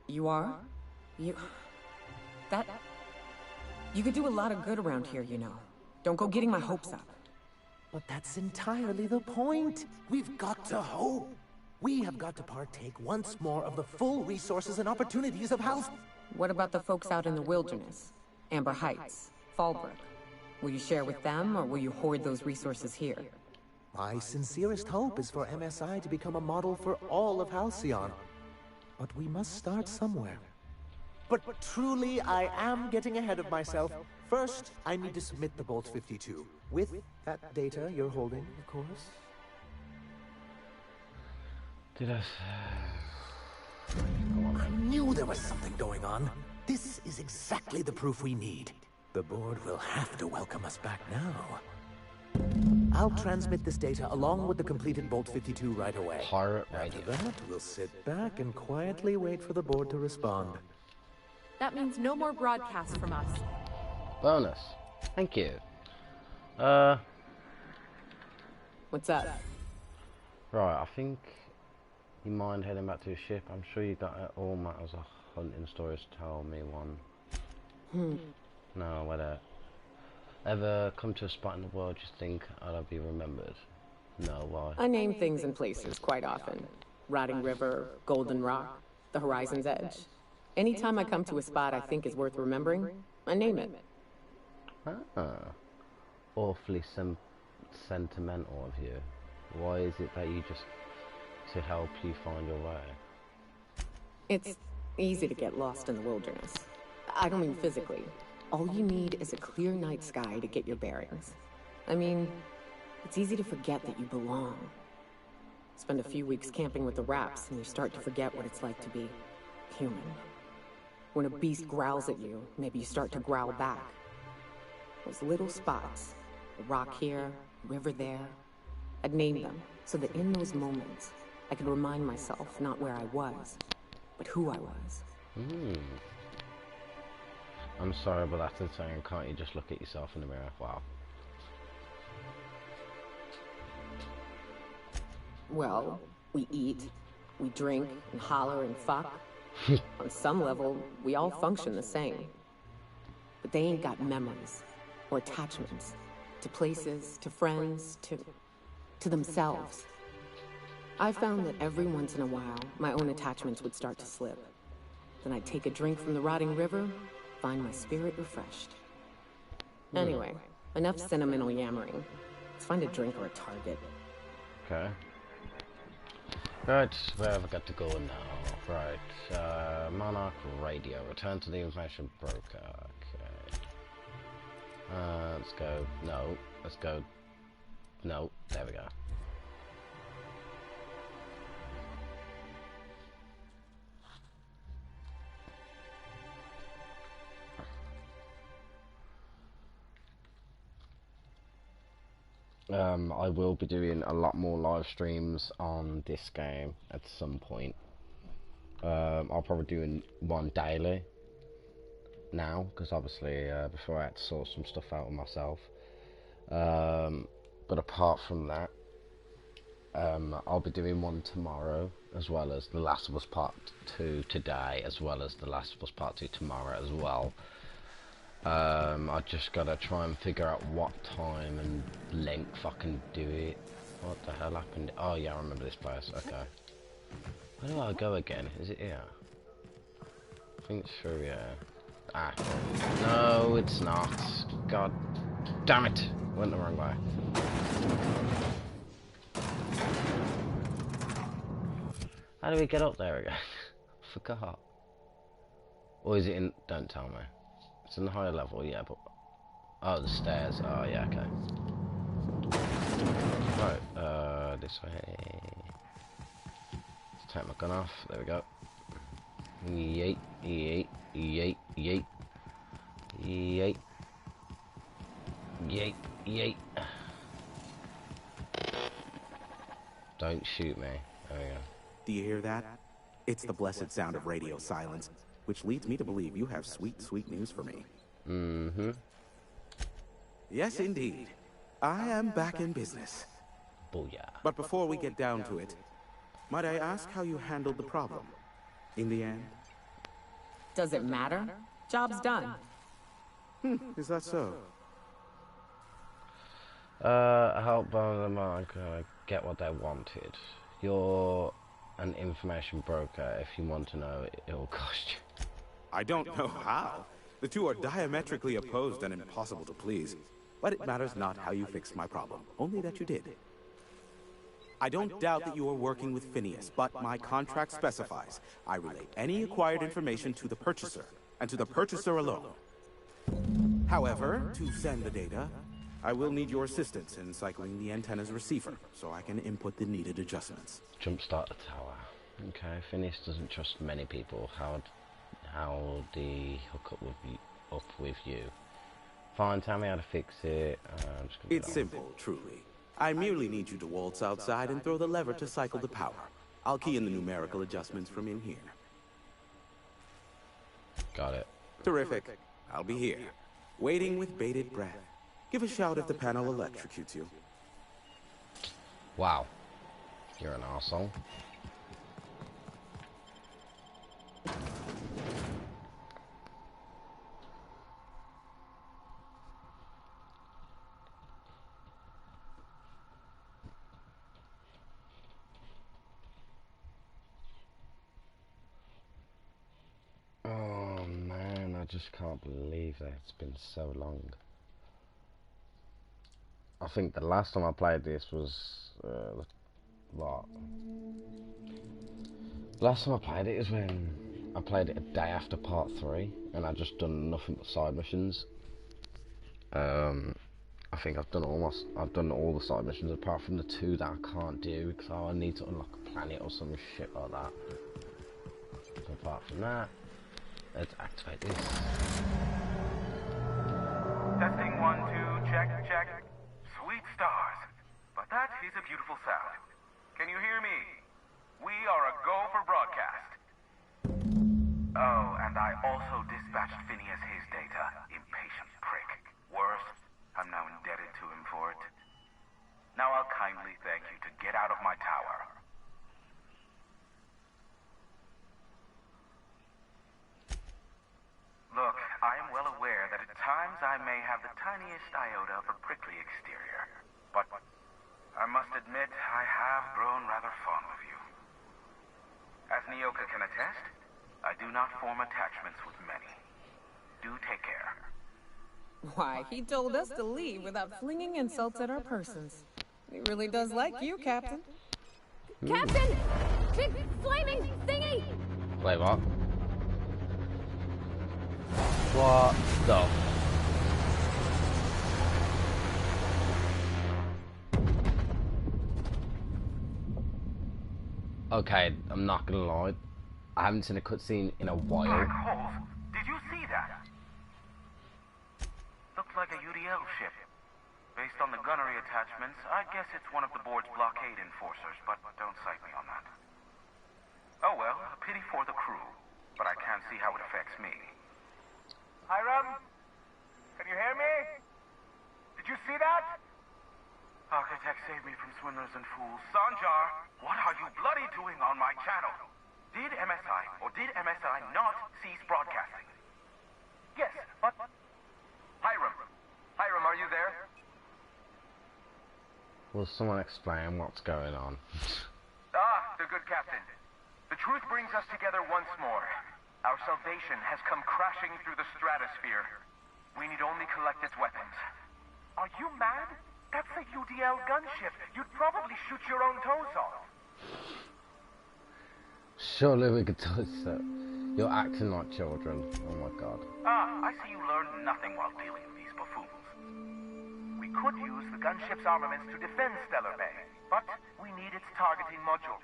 You are? You could do a lot of good around here, you know. Don't go getting my hopes up. But that's entirely the point. We've got to hope. We have got to partake once more of the full resources and opportunities of House. What about the folks out in the wilderness? Amber Heights, Fallbrook. Will you share with them, or will you hoard those resources here? My sincerest hope is for MSI to become a model for all of Halcyon. But we must start somewhere. But truly, I am getting ahead of myself. First, I need to submit the Bolt 52. With that data you're holding, of course. Did I... I knew there was something going on. This is exactly the proof we need. The board will have to welcome us back now. I'll transmit this data along with the completed Bolt 52 right away. Pirate radio. After that, we'll sit back and quietly wait for the board to respond. That means no more broadcasts from us. Bonus. Thank you. What's up? Right, I think you mind heading back to your ship. I'm sure you got all matters of hunting stories to tell me one. No, whether ever come to a spot in the world you think I'll be remembered? No, why? I name things and places quite often. Rotting River, Golden Rock, the Horizon's Edge. Anytime I come to a spot I think is worth remembering, I name it. Awfully sentimental of you. Why is it that you just... to help you find your way? It's easy to get lost in the wilderness. I don't mean physically. All you need is a clear night sky to get your bearings. I mean, it's easy to forget that you belong. Spend a few weeks camping with the Raps and you start to forget what it's like to be human. When a beast growls at you, maybe you start to growl back. Those little spots, a rock here, a river there, I'd name them so that in those moments, I could remind myself not where I was, but who I was. I'm sorry, but that's insane. Can't you just look at yourself in the mirror? Wow. Well, we eat, we drink, and holler and fuck. On some level, we all function the same. But they ain't got memories, or attachments, to places, to friends, to themselves. I found that every once in a while, my own attachments would start to slip. Then I'd take a drink from the rotting river, find my spirit refreshed. Anyway, enough sentimental yammering. Let's find a drink or a target. Okay. Right, where have I got to go now? Right, Monarch Radio. Return to the information broker. Okay. Let's go. No. Let's go. No. There we go. I will be doing a lot more live streams on this game at some point. I'll probably do one daily now, because obviously before I had to sort some stuff out with myself. But apart from that, I'll be doing one tomorrow, as well as The Last of Us Part 2 today, as well as The Last of Us Part 2 tomorrow as well. I just gotta try and figure out what time and length I can do it. What the hell happened? Oh yeah, I remember this place. Okay. Where do I go again? Is it here? I think it's through here. Ah. No, it's not. God damn it. Went the wrong way. How do we get up there again? Forgot. Or is it in... Don't tell me. It's in the higher level, yeah, but... Oh, the stairs. Oh, yeah, okay. Right, this way. Let's take my gun off. There we go. Yeet, yeet, yeet, yeet. Yeet. Yeet, yeet. Don't shoot me. There we go. Do you hear that? It's the blessed sound of radio silence, which leads me to believe you have sweet, sweet news for me. Mm-hmm. Yes, indeed. I am back in business. Booyah. But before we get down to it, might I ask how you handled the problem? In the end? Does it matter? Job's done. Is that so? I helped them get what they wanted. You're an information broker. If you want to know, it'll cost you. I don't know how. The two are diametrically opposed and impossible to please. But it matters not how you fixed my problem, only that you did. I don't doubt that you are working with Phineas, but my contract specifies I relay any acquired information to the purchaser, and to the purchaser alone. However, to send the data, I will need your assistance in cycling the antenna's receiver, so I can input the needed adjustments. Jumpstart the tower. Okay, Phineas doesn't trust many people. How do he hook up with you? Fine, tell me how to fix it. It's simple, truly. I merely need you to waltz outside and throw the lever to cycle the power. I'll key in the numerical adjustments from in here. Got it. Terrific. I'll be here, waiting with bated breath. Give a shout if the panel electrocutes you. Wow. You're an arsehole. Oh man, I just can't believe that it's been so long. I think the last time I played this was what? Last time I played it is when I played it a day after part 3, and I just done nothing but side missions. I think I've done all the side missions apart from the 2 that I can't do because I need to unlock a planet or some shit like that. So apart from that, let's activate this. Testing 1, 2, check, check. Sweet stars. But that is a beautiful sound. Can you hear me? We are a go for broadcast. Oh, and I also dispatched Phineas his data. Impatient prick. Worse, I'm now indebted to him for it. Now I'll kindly thank you to get out of my tower. Look, I am well aware that at times I may have the tiniest iota of a prickly exterior, but I must admit I have grown rather fond of you. As Nyoka can attest, I do not form attachments with many. Do take care. Why, he told us to leave without flinging insults at our persons. He really does like you, Captain. Captain! Big flaming thingy! Wait, what? What the? Okay, I'm not gonna lie. I haven't seen a cutscene in a while. Black holes? Did you see that? Looks like a UDL ship. Based on the gunnery attachments, I guess it's one of the board's blockade enforcers, but don't cite me on that. Oh well, a pity for the crew, but I can't see how it affects me. Hiram? Can you hear me? Did you see that? Architect, save me from swindlers and fools. Sanjar, what are you bloody doing on my channel? Did MSI or did MSI not cease broadcasting? Yes, but... Hiram, are you there? Will someone explain what's going on? The good captain. The truth brings us together once more. Our salvation has come crashing through the stratosphere. We need only collect its weapons. Are you mad? That's a UDL gunship. You'd probably shoot your own toes off. Surely we could do so. You're acting like children. Oh my god. I see you learned nothing while dealing with these buffoons. We could use the gunship's armaments to defend Stellar Bay, but we need its targeting module.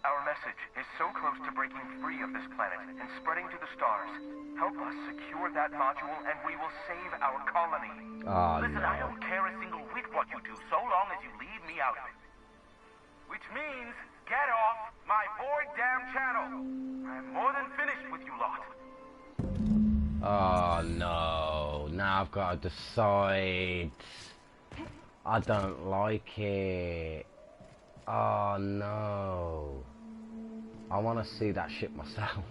Our message is so close to breaking free of this planet and spreading to the stars. Help us secure that module and we will save our colony. Listen, no. I don't care a single whit what you do, so long as you leave me out of it. Which means, get off my bored damn channel. I'm more than finished with you lot. Oh no, now I've got to decide. I don't like it. Oh no. I want to see that ship myself.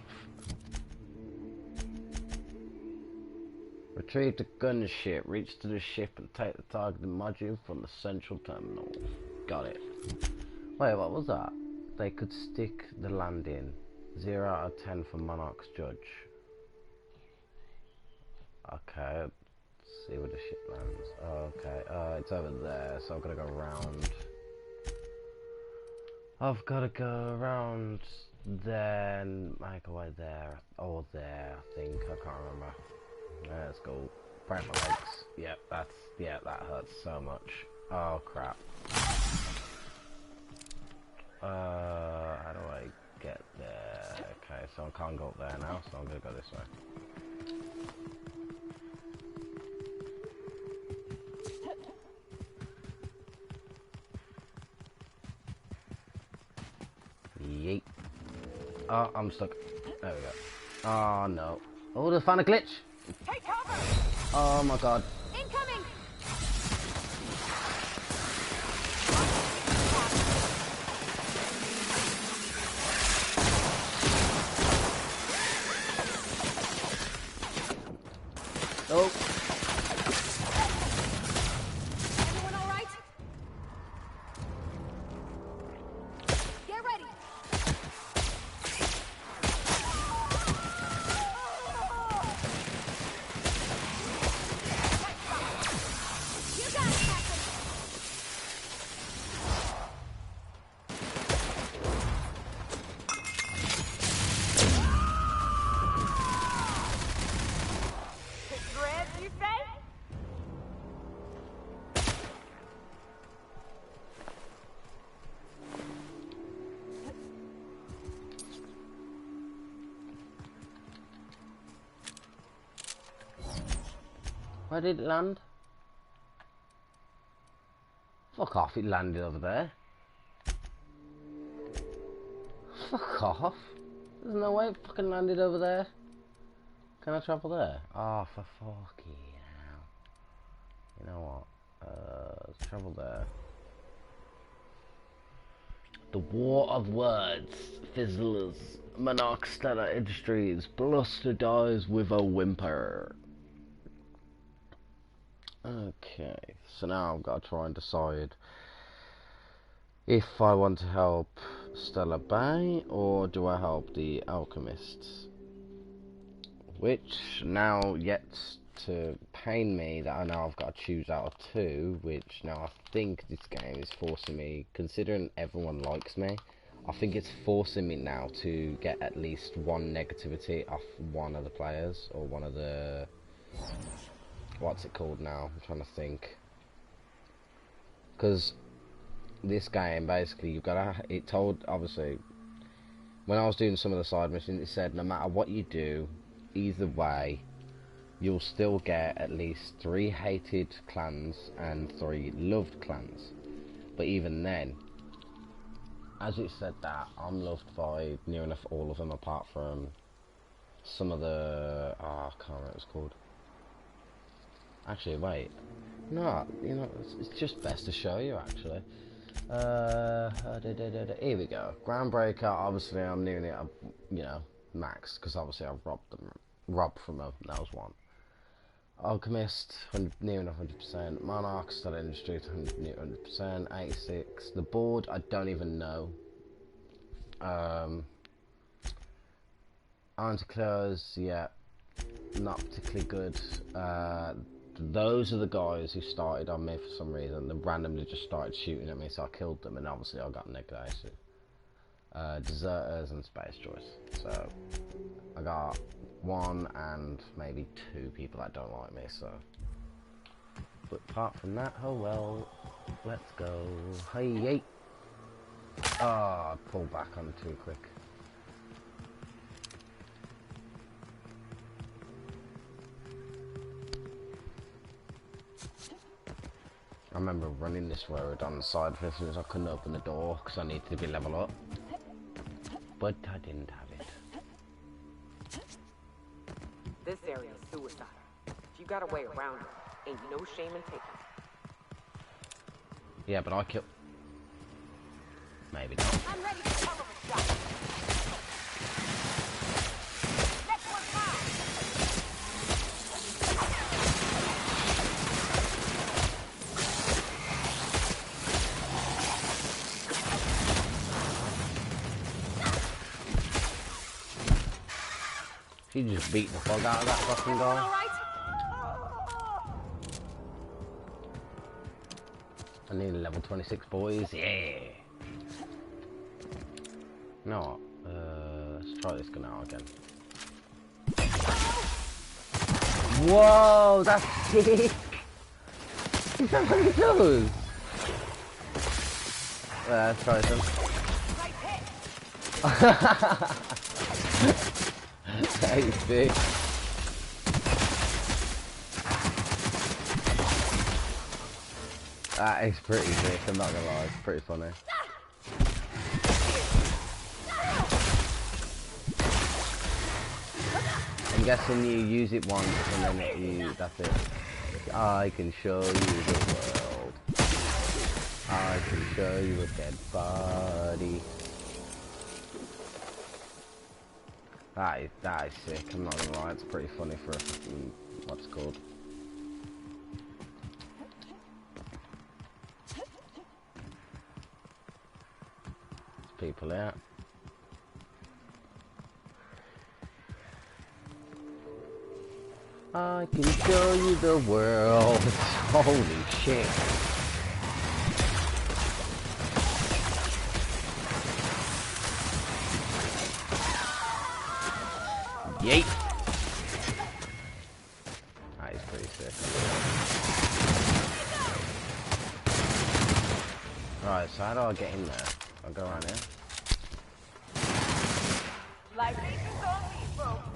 Retrieve the gunship, reach to the ship and take the targeting module from the central terminal. Got it. Wait, what was that? They could stick the landing. 0 out of 10 for Monarch's judge. Okay, let's see where the ship lands. Okay, it's over there, so I've got to go around. I've got to go around there and make a way there. Or there, I think. I can't remember. Let's go. Break my legs. Yep, that hurts so much. Oh crap. How do I get there? Okay, so I can't go up there now, so I'm gonna go this way. Yeet. Oh, I'm stuck. There we go. Oh no. Oh, they found a glitch. Take cover! Oh my god. Incoming! Oh. Everyone all right? Get ready. You got it, Captain. Red, you say? Where did it land? Fuck off, it landed over there. Fuck off. There's no way it fucking landed over there. Can I travel there? Oh, for fucking hell. You know what? Let's travel there. The War of Words. Fizzlers. Monarch Stellar Industries. Bluster dies with a whimper. Okay, so now I've got to try and decide if I want to help Stellar Bay or do I help the Alchemists, which now gets to pain me that I know I've got to choose out of two, which now I think this game is forcing me, considering everyone likes me, I think it's forcing me now to get at least one negativity off one of the players, or one of the... what's it called now? I'm trying to think. Because this game, basically, you've got to... It told, obviously, when I was doing some of the side missions, it said no matter what you do, either way, you'll still get at least 3 hated clans and 3 loved clans. But even then, as it said that, I'm loved by near enough all of them apart from some of the... I can't remember what it's called. Actually, wait. No, you know, it's just best to show you, actually. Here we go. Groundbreaker, obviously I'm nearly at, you know, max, because obviously I've robbed from them, that was 1. Alchemist, near enough 100%. Monarch, still industry, near 100%. 86. The board, I don't even know. Anti-Close, yeah, not particularly good. Those are the guys who started on me for some reason. They randomly just started shooting at me, so I killed them, and obviously I got negated. Deserters and Space Choice. So I got 1 and maybe 2 people that don't like me, so. But apart from that, oh well, let's go. Hey. Oh, I pulled back on too quick. I remember running this road on the side for as soon as I couldn't open the door because I needed to be level up. But I didn't have it. This area is suicide. If you got a way around it, ain't no shame in taking it. Yeah, but I killed... Maybe not. I'm ready to cover the shot. Next one's mine. She just beat the fuck out of that fucking guy. I need a level 26, boys. Yeah. You know what? Let's try this gun out again. Whoa, that's sick. Is that what it does? Let's try this one. That is sick. That is pretty sick, I'm not gonna lie, it's pretty funny. I'm guessing you use it once and then that's it. I can show you the world. I can show you a dead body. That is sick, I'm not gonna lie, it's pretty funny for a fucking, what's it called? There's people out. I can show you the world. Holy shit. Yeet. That is pretty sick. Right, so how do I get in there? I'll go around here. Like this is on me, folks.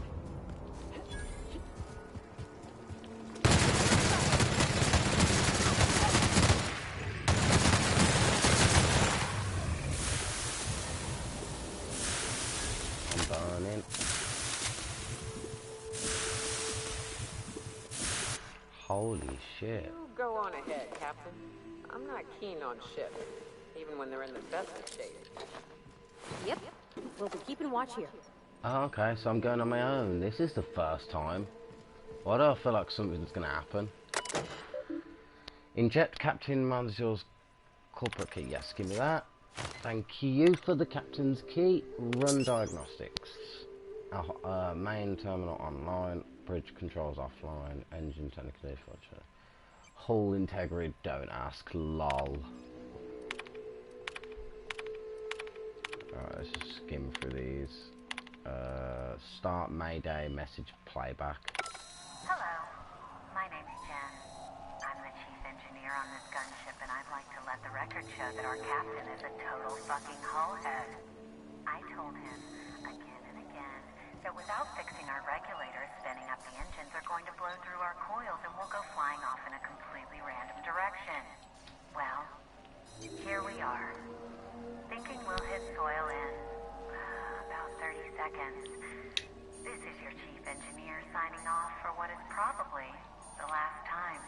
I'm burning. Holy shit. You go on ahead, Captain. I'm not keen on ships, even when they're in the best of state. Yep. We'll be keeping watch here. Oh, okay, so I'm going on my own. This is the first time. Why do I feel like something's gonna happen? Inject Captain Manzio's corporate key. Yes, give me that. Thank you for the captain's key. Run diagnostics. Main terminal online. Bridge controls offline. Engine technically functional. Hull integrity, don't ask. Lol. Alright, let's just skim through these. Start Mayday message playback. Hello, my name's Jen. I'm the chief engineer on this gunship, and I'd like to let the record show that our captain is a total fucking hullhead. I told him again and again that without fixing our regulators, spinning up the engines are going to blow what is probably the last time.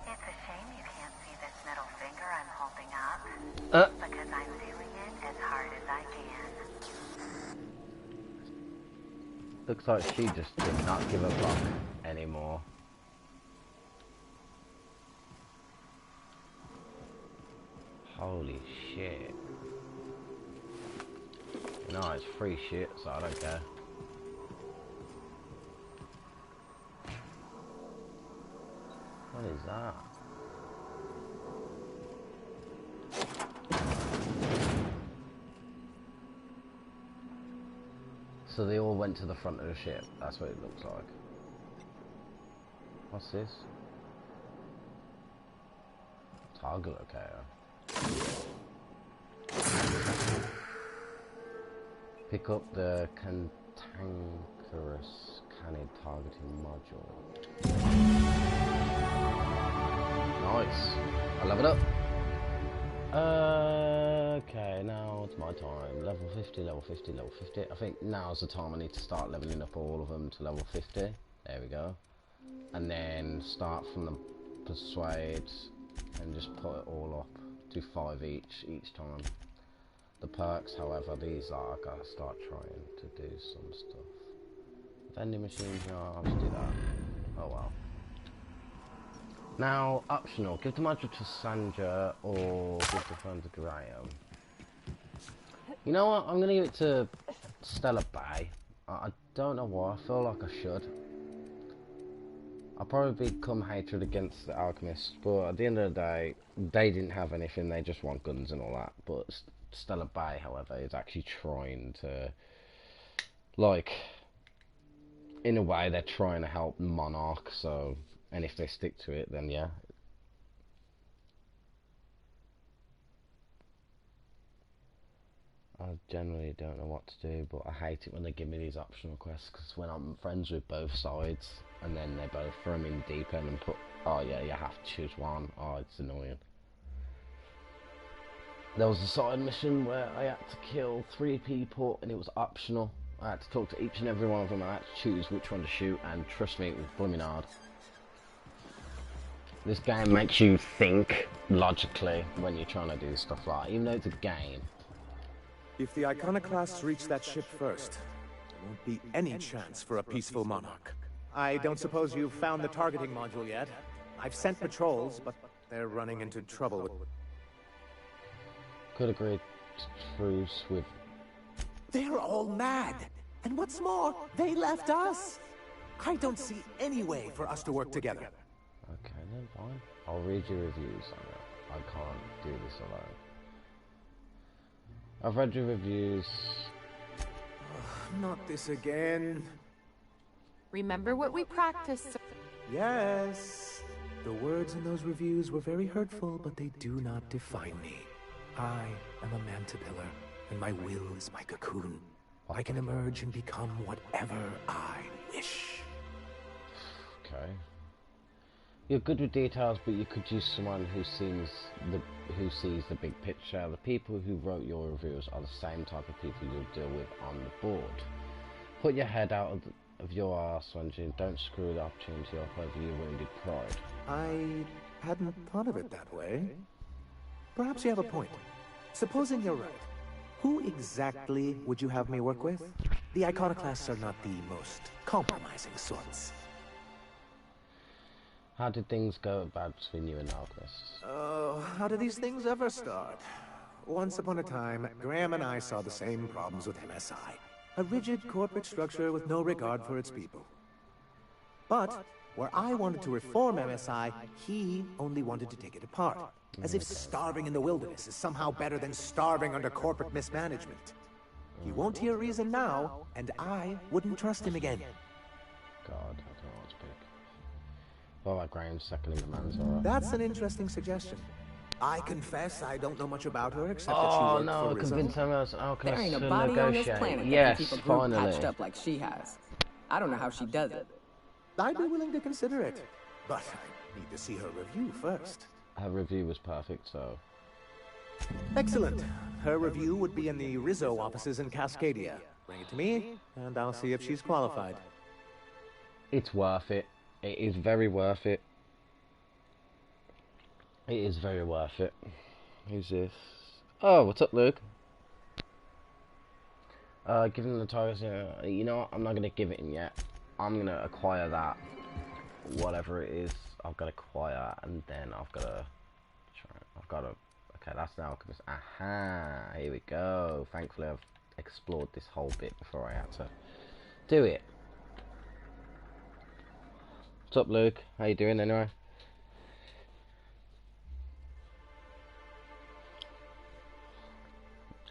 It's a shame you can't see this middle finger I'm holding up. Because I'm doing it as hard as I can. Looks like she just did not give a fuck anymore. Holy shit. No, it's free shit, so I don't care. What is that? So they all went to the front of the ship. That's what it looks like. What's this? Target locator. Pick up the cantankerous canid targeting module. Nice. I level up. Okay, now it's my time. Level 50, level 50, level 50. I think now's the time I need to start leveling up all of them to level 50. There we go. And then start from the persuade and just put it all up. Do 5 each time. The perks, however, these are, I gotta start trying to do some stuff. Vending machines, no, I'll just do that. Oh well. Now, optional, give the module to Sandra or give the phone to Graham. You know what, I'm gonna give it to Stella Bay. I don't know why, I feel like I should. I'll probably become hatred against the Alchemists, but at the end of the day, they didn't have anything, they just want guns and all that. But Stella Bay, however, is actually trying to, like, in a way, they're trying to help Monarch, so, and if they stick to it, then yeah. I generally don't know what to do, but I hate it when they give me these optional quests, because when I'm friends with both sides, and then they both throw me in the deep end and put, oh yeah, you have to choose one, oh, it's annoying. There was a side mission where I had to kill 3 people, and it was optional. I had to talk to each and every one of them, and I had to choose which one to shoot, and trust me, it was blooming hard. This game makes you think logically when you're trying to do stuff like that, even though it's a game. If the Iconoclasts reach that ship first, there won't be any chance for a peaceful Monarch. I don't suppose you've found the targeting module yet. I've sent patrols, but they're running into trouble with... Could agree to truce with... They're all mad! And what's more, they left us! I don't see any way for us to work together. Okay, then fine. I'll read your reviews on it. I can't do this alone. I've read your reviews. Not this again. Remember what we practiced. Yes. The words in those reviews were very hurtful, but they do not define me. I am a Mantipillar, and my will is my cocoon. I can emerge and become whatever I wish. Okay. You're good with details, but you could use someone who sees the big picture. The people who wrote your reviews are the same type of people you'll deal with on the board. Put your head out of your arse, Wenjin. Don't screw the opportunity off over your wounded pride. I hadn't thought of it that way. Perhaps you have a point. Supposing you're right, who exactly would you have me work with? The Iconoclasts are not the most compromising sorts. How did things go about between you and the Alchemists? Oh, how do these things ever start? Once upon a time, Graham and I saw the same problems with MSI. A rigid corporate structure with no regard for its people. But, where I wanted to reform MSI, he only wanted to take it apart. As if starving in the wilderness is somehow better than starving under corporate mismanagement. He won't hear reason now, and I wouldn't trust him again. God, I don't know what to pick. Well, like Graham's second in command, alright. That's an interesting suggestion. I confess I don't know much about her except that she Oh worked no, for Rizzo. convince someone else. There ain't a body on this planet that can keep a group patched up like she has. I don't know how she does it. I'd be willing to consider it, but I need to see her review first. Her review was perfect, so... Excellent. Her review would be in the Rizzo offices in Cascadia. Bring it to me, and I'll see if she's qualified. it's worth it. It is very worth it. It is very worth it. Who's this? Oh, what's up, Luke? Give him the tigers. You know what? I'm not gonna give it him yet. I'm gonna acquire that, whatever it is. I've got to acquire, and then I've got to. Okay, that's now. Aha! Here we go. Thankfully, I've explored this whole bit before I had to do it. What's up, Luke? How you doing, anyway?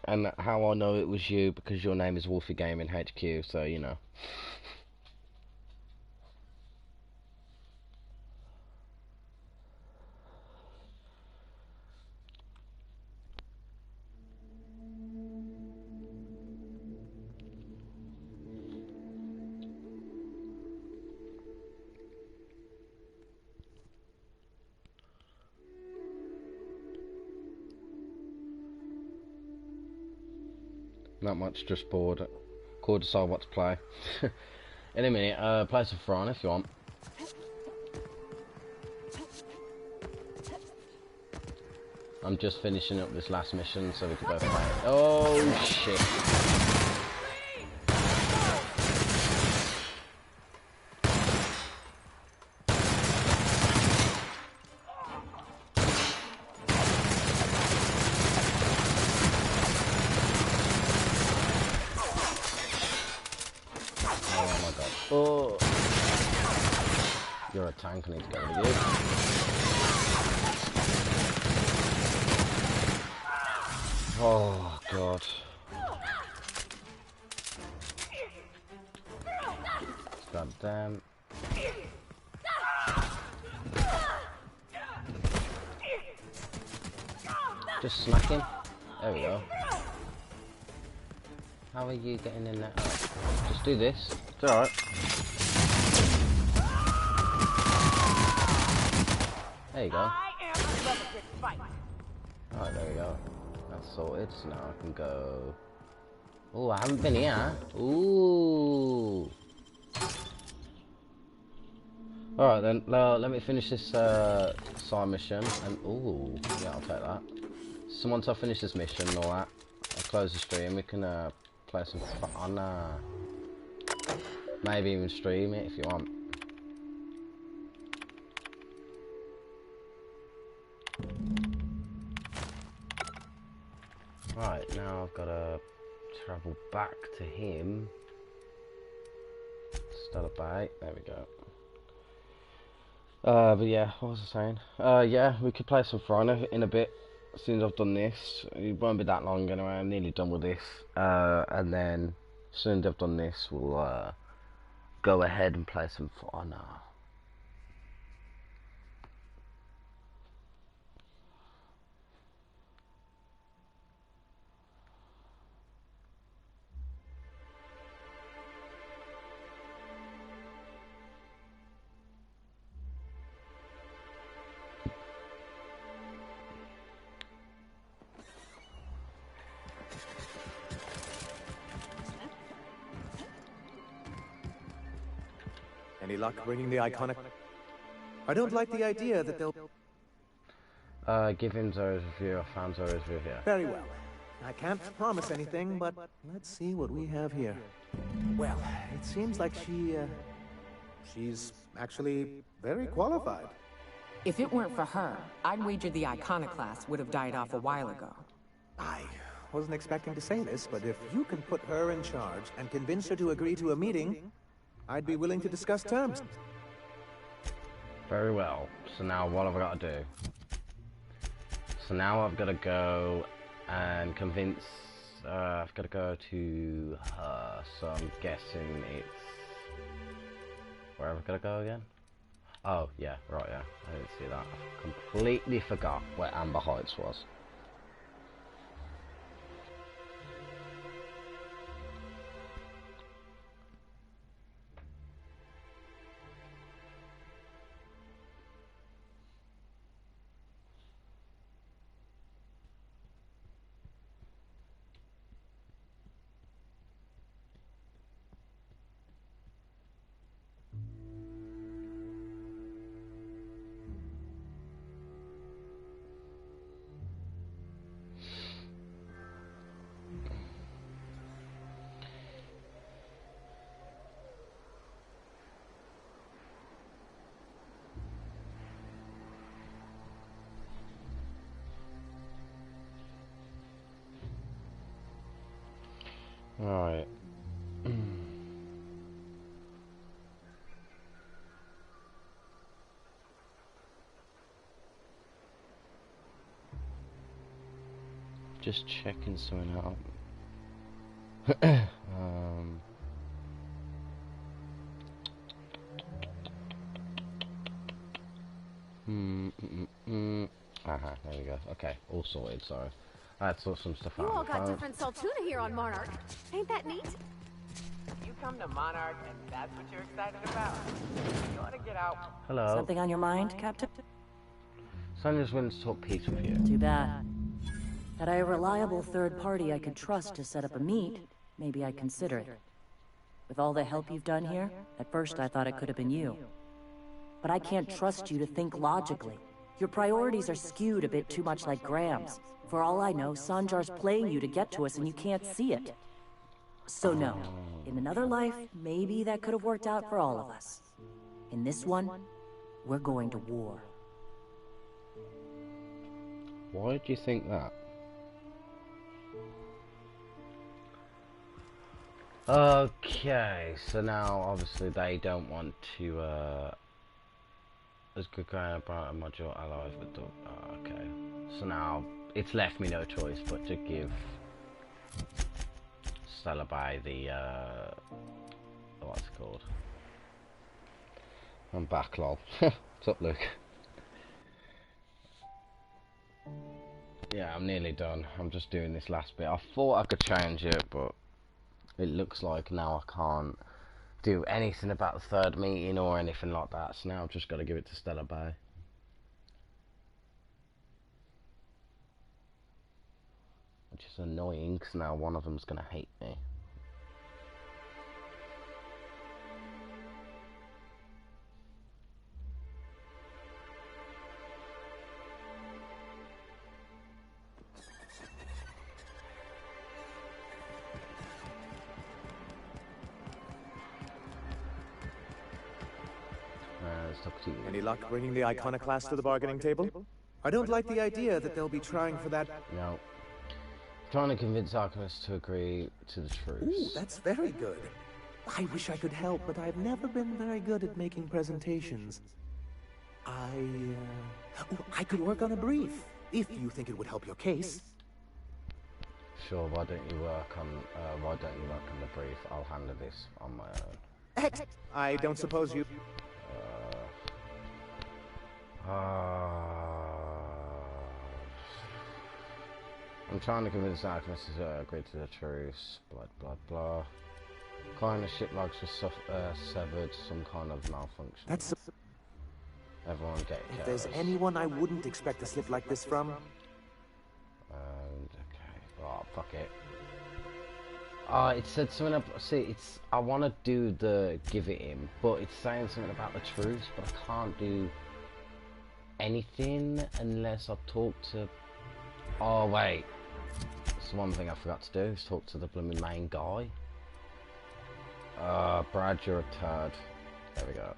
And how I know it was you, because your name is Wolfie Gaming HQ, so you know. Not much, just bored. Cool, decide what to play. In a minute, play some Thrawn if you want. I'm just finishing up this last mission so we can both play. Oh shit. Oh, you're a tank, I need to get rid of you. Oh, God. God damn. Just smacking. There we go. How are you getting in there? Oh, just do this. It's alright. There you go. Alright, there we go. That's sorted. So now I can go. Oh, I haven't been here. Ooh. Alright then, let me finish this side mission. And ooh, yeah, I'll take that. So once I finish this mission and all that, I'll close the stream. We can play some fun. Maybe even stream it if you want. Right, now I've got to travel back to him. Stellar Bay, there we go. But yeah, what was I saying? Yeah, we could play some Thrawn in a bit. As soon as I've done this, it won't be that long anyway. I'm nearly done with this. And then as soon as I've done this, we'll go ahead and play some Thrawn. Any luck bringing the iconic? I don't like the idea that they'll... Give him Zora's review. I found Zora's review here. Very well. I can't promise anything, but let's see what we have here. Well, it seems like she's actually very qualified. If it weren't for her, I'd wager the Iconoclast would have died off a while ago. I wasn't expecting to say this, but if you can put her in charge and convince her to agree to a meeting, I'd be willing to discuss terms. Very well. So now what have I got to do? So now I've got to go and convince... I've got to go to her. So I'm guessing it's... Where have I got to go again? Oh, yeah. Right, yeah. I didn't see that. I completely forgot where Amber Heights was. Right. Just checking something out. There we go. Okay, all sorted, sorry. I had to sort some stuff out. You all got different Saltuna here on Monarch. Ain't that neat? You come to Monarch and that's what you're excited about? You ought to get out. Hello. Something on your mind, Captain? Sonia just went to talk peace with you. Too bad. Had I a reliable third party I could trust to set up a meet, maybe I'd consider it. With all the help you've done here, at first I thought it could have been you. But I can't trust you to think logically. Your priorities are skewed a bit too much like Graham's. For all I know, Sanjar's playing you to get to us and you can't see it. So no, in another life, maybe that could have worked out for all of us. In this one, we're going to war. Why do you think that? Okay, so now obviously they don't want to as good guy about a module allies with the okay. So now it's left me no choice but to give Celebi the what's it called? I'm back, lol. What's up, Luke? Yeah, I'm nearly done. I'm just doing this last bit. I thought I could change it, but it looks like now I can't do anything about the third meeting or anything like that. So now I've just got to give it to Stella Bay. Which is annoying, because now one of them's going to hate me. Any luck bringing the Iconoclast to the bargaining table? I don't like the idea that they'll be trying for that... No. Trying to convince Arcanist to agree to the truce. Ooh, that's very good. I wish I could help, but I've never been very good at making presentations. I could work on a brief, if you think it would help your case. Sure, why don't you work on the brief? I'll handle this on my own. I don't suppose you... I'm trying to convince Alchemist to agree to the truce, blah blah blah. Kind of ship logs were severed, some kind of malfunction. That's... Everyone get it. If there's anyone I wouldn't expect a slip like this from... okay. Oh, fuck it. It said something about... See, it's... I want to do the give it him, but it's saying something about the truce, but I can't do anything unless I talk to... Oh, wait. That's one thing I forgot to do, is talk to the blooming main guy. Brad, you're a turd. There we go.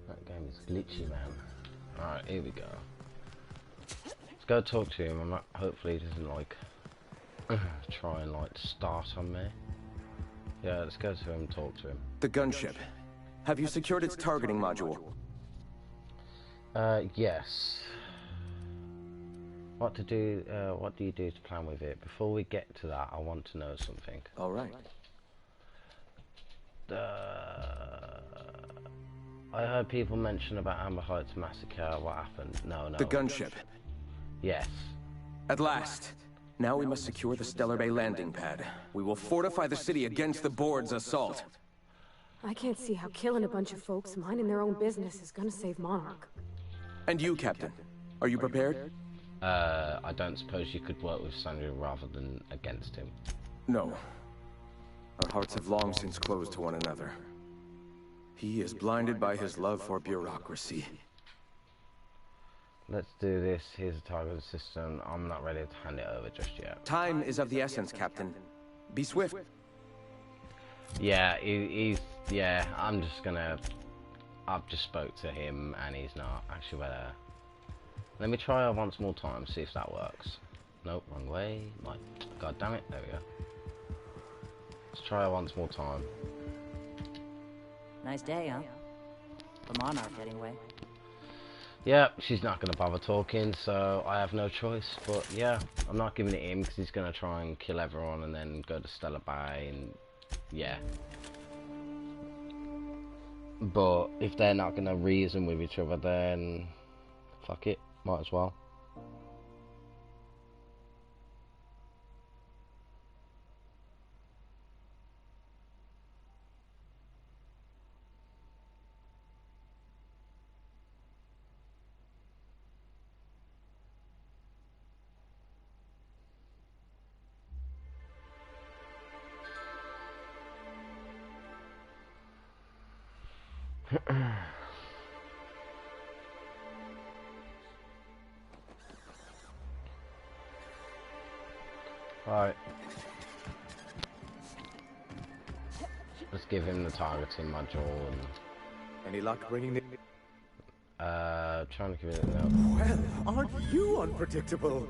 That game is glitchy, man. Alright, here we go. Let's go talk to him. Hopefully he doesn't like try and like start on me. Yeah, let's go to him and talk to him. The gunship. Have you secured its targeting module? Yes. What do you do to plan with it? Before we get to that, I want to know something. All right. I heard people mention about Amber Heights massacre. What happened? No. The gunship. Yes. At last. Now we must secure the Stellar Bay landing pad. We will fortify the city against the Board's assault. I can't see how killing a bunch of folks minding their own business is gonna save Monarch. And you, Captain. Are you prepared? I don't suppose you could work with Sandra rather than against him? No. Our hearts have long since closed to one another. He is blinded by his love for bureaucracy. Let's do this. Here's a target system. I'm not ready to hand it over just yet. Time is of the essence, Captain. Be swift. Yeah, yeah, I'm just gonna... I've just spoke to him and he's not. Actually, better... Let me try once more time, see if that works. Nope, wrong way. God damn it, there we go. Let's try once more time. Nice day, huh? The Monarch, anyway. Yeah, she's not going to bother talking, so I have no choice. But yeah, I'm not giving it him because he's going to try and kill everyone and then go to Stellar Bay and yeah. But if they're not going to reason with each other, then fuck it, might as well. Right. Let's give him the targeting module and... Any luck bringing it? Trying to give it a no. Well, aren't you unpredictable?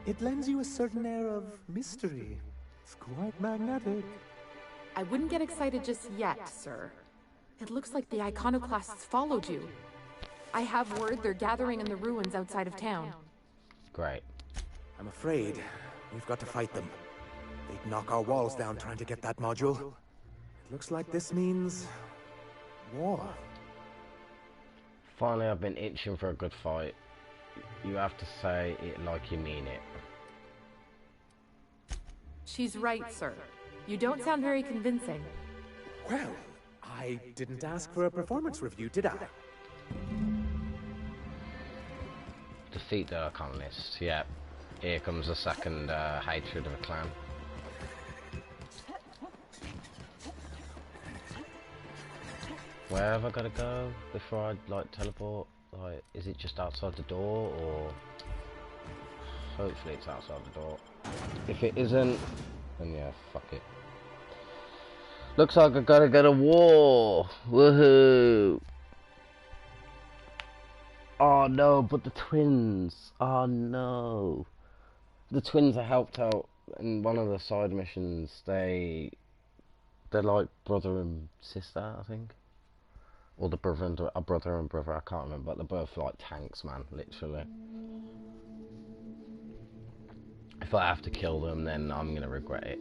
It lends you a certain air of mystery. It's quite magnetic. I wouldn't get excited just yet, sir. It looks like the iconoclasts followed you. I have word they're gathering in the ruins outside of town. Great. I'm afraid we've got to fight them. They'd knock our walls down trying to get that module. It looks like this means... war. Finally, I've been itching for a good fight. You have to say it like you mean it. She's right, sir. You don't sound very convincing. Well, I didn't ask for a performance review, did I? Defeat the Iconoclasts, yeah. Here comes the second hatred of a clan. Where have I got to go before I like teleport? Like, is it just outside the door, or hopefully it's outside the door? If it isn't, then yeah, fuck it. Looks like I gotta go to war. Woohoo! Oh no, but the twins. Oh no, the twins are helped out in one of the side missions. They're like brother and sister, I think. Or the brother and brother, I can't remember, but they're both like tanks, man, literally. If I have to kill them, then I'm gonna regret it.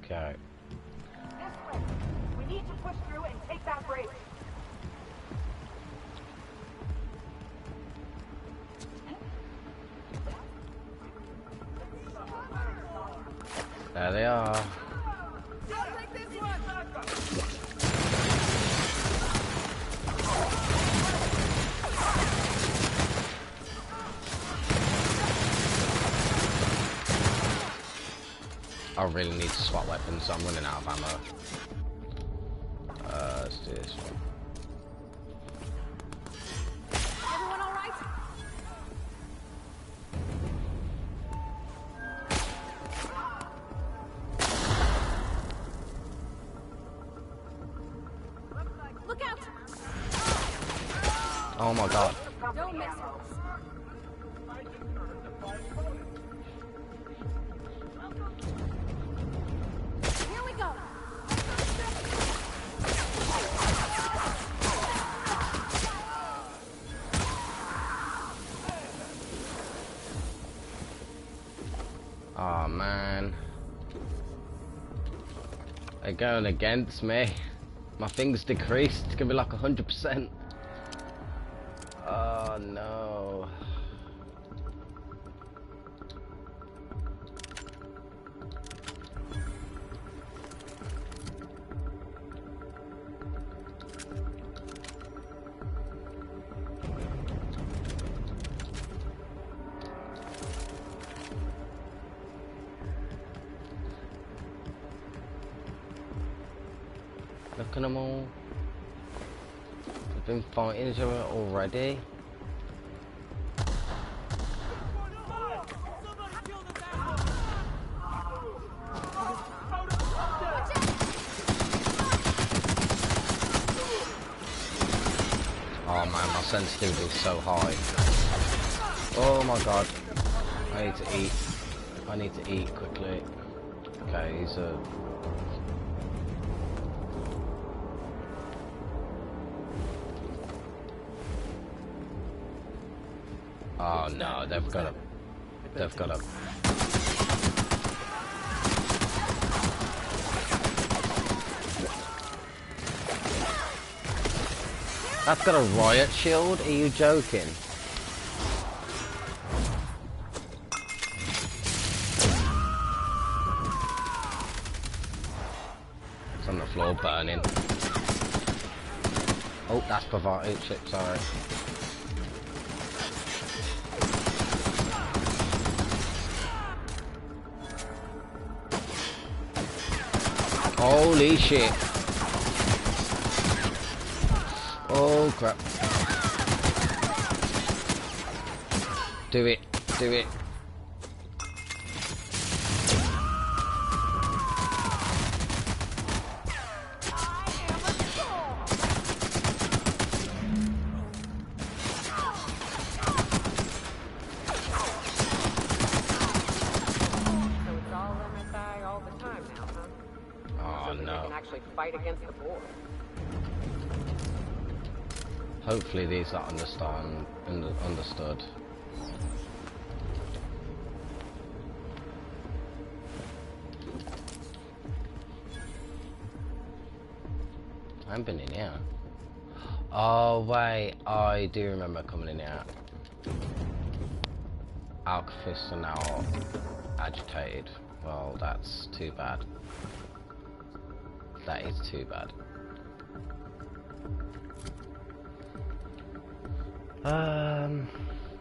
Okay. This way. We need to push through and take that bridge. There they are. I really need to swap weapons, so I'm running out of ammo. Let's do this one. Everyone all right? Look out! Oh my god. Don't miss. Here we go. Oh man. They're going against me. My thing's decreased. It's gonna be like 100%. Oh no. Look at them all. They've been fighting each other already. Oh man, my sensitivity is so high. Oh my god. I need to eat. I need to eat quickly. Okay, he's a... Oh no, they've got a... They've got a... That's got a riot shield? Are you joking? It's on the floor burning. Oh, that's Bravado chip, sorry. Holy shit. Oh crap. Do it, do it. Fight against the board. Hopefully these are understood. I haven't been in here. Oh wait, I do remember coming in here. Alcafists are now agitated. Well, that's too bad. That is too bad.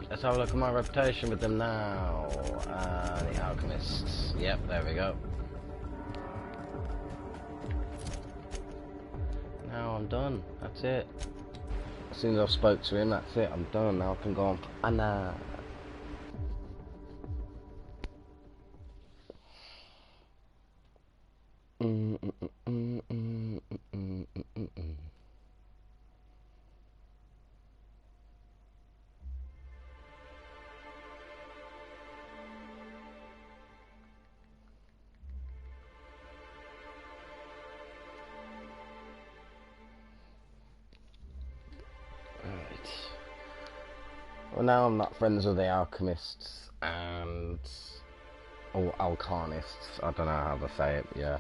Let's have a look at my reputation with them now. The Alchemists. Yep, there we go. Now I'm done. That's it. As soon as I spoke to him, that's it. I'm done. Now I can go on. Anna. Well, now I'm not friends with the Alchemists and... or Alchanists, I don't know how to say it, yeah.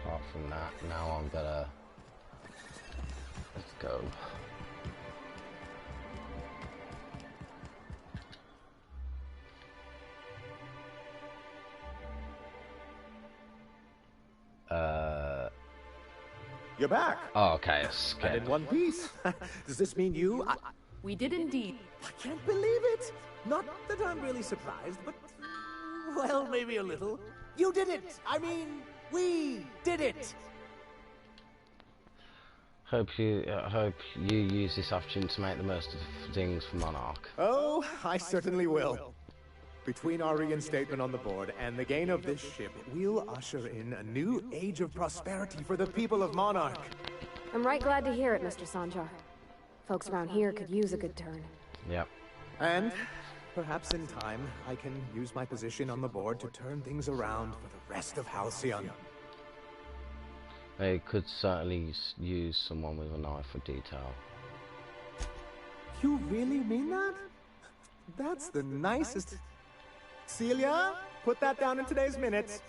Apart from that, now I'm gonna... Let's go. You're back. Oh, okay, it's and in one piece. Does this mean you? We did indeed. I can't believe it. Not that I'm really surprised, but well, maybe a little. You did it. I mean, we did it. Hope you use this opportunity to make the most of things for Monarch. Oh, I certainly will. Between our reinstatement on the board and the gain of this ship, we'll usher in a new age of prosperity for the people of Monarch. I'm right glad to hear it, Mr. Sanjar. Folks around here could use a good turn. Yep. And perhaps in time, I can use my position on the board to turn things around for the rest of Halcyon. They could certainly use someone with an eye for detail. You really mean that? That's the nicest... Celia, put that down in today's minutes.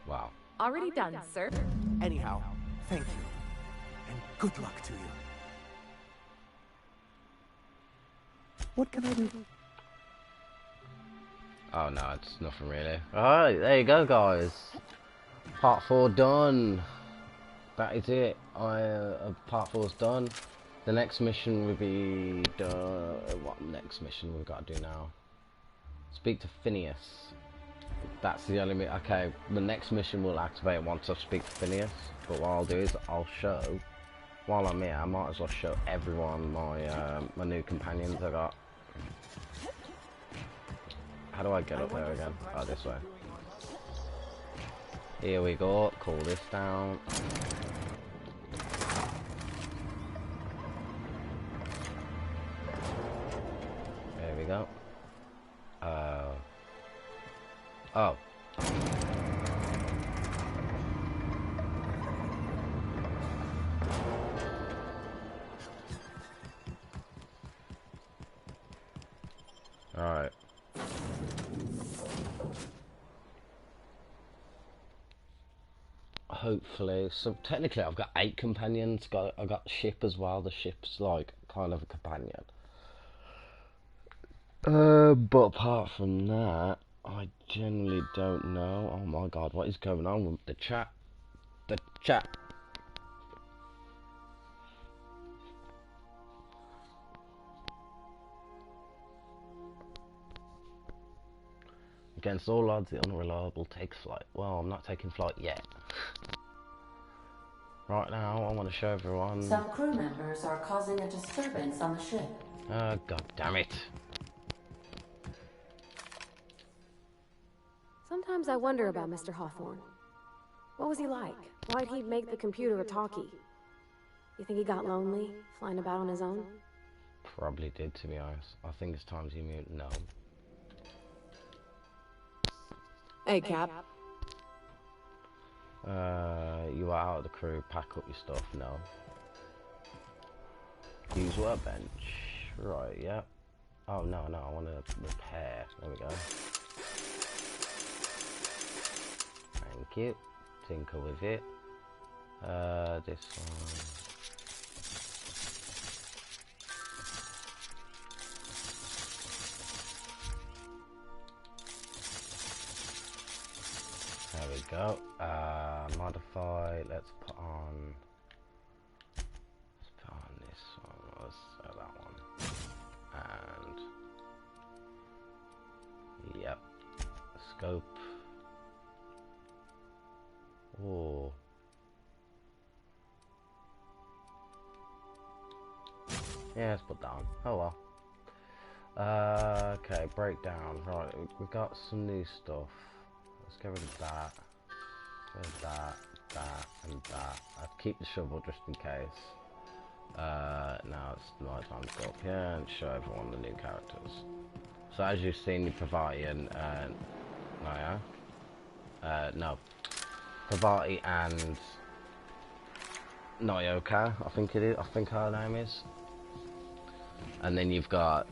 Wow. Already done, sir. Anyhow, thank you. And good luck to you. What can I do? Oh no, it's nothing really. Alright, there you go guys. Part 4 done. That is it. Part 4's done. The next mission will be done. What next mission we've got to do now? Speak to Phineas. That's the only okay, the next mission will activate once I speak to Phineas, but what I'll do is I'll show, while I'm here, I might as well show everyone my my new companions I got. How do I get up there again? Oh, this way. Here we go, cool this down. There we go. Oh. Alright. Hopefully, so technically I've got 8 companions. I got ship as well. The ship's like kind of a companion. But apart from that, I generally don't know. Oh my god, what is going on with the chat? The chat. Against all odds, the unreliable takes flight. Well, I'm not taking flight yet. Right now, I want to show everyone. Some crew members are causing a disturbance on the ship. Oh, god damn it. Sometimes I wonder about Mr. Hawthorne. What was he like? Why'd he make the computer a talkie? You think he got lonely, flying about on his own? Probably did, to be honest. I think it's time to mute. No. Hey, Cap. You are out of the crew. Pack up your stuff. No. Use workbench. Right, yeah. Oh, no, I want to repair. There we go. Thank you. Tinker with it. This one. There we go. Modify. Let's put on this one. Let's that one. And yep. Scope. Oh. Yeah, let's put that on. Oh well. Okay, breakdown. Right, we've got some new stuff. Let's get rid of that. There's that, and that. I'll keep the shovel just in case. Now it's my time to go up here and show everyone the new characters. So as you've seen, the Parvati and Naya. No. Parvati and Nyoka, I think it is. I think her name is. And then you've got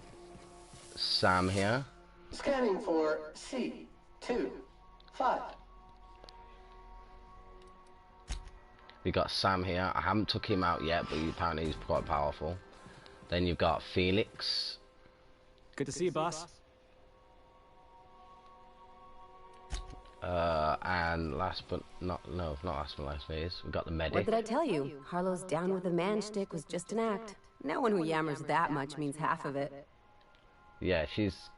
Sam here. Scanning for C25. You got Sam here. I haven't took him out yet, but apparently he's quite powerful. Then you've got Felix. Good to see you, boss. And last but not last but not least, we've got the medic. What did I tell you? Harlow's down with the man shtick was just an act. No one who yammers that much means half of it. Yeah, it's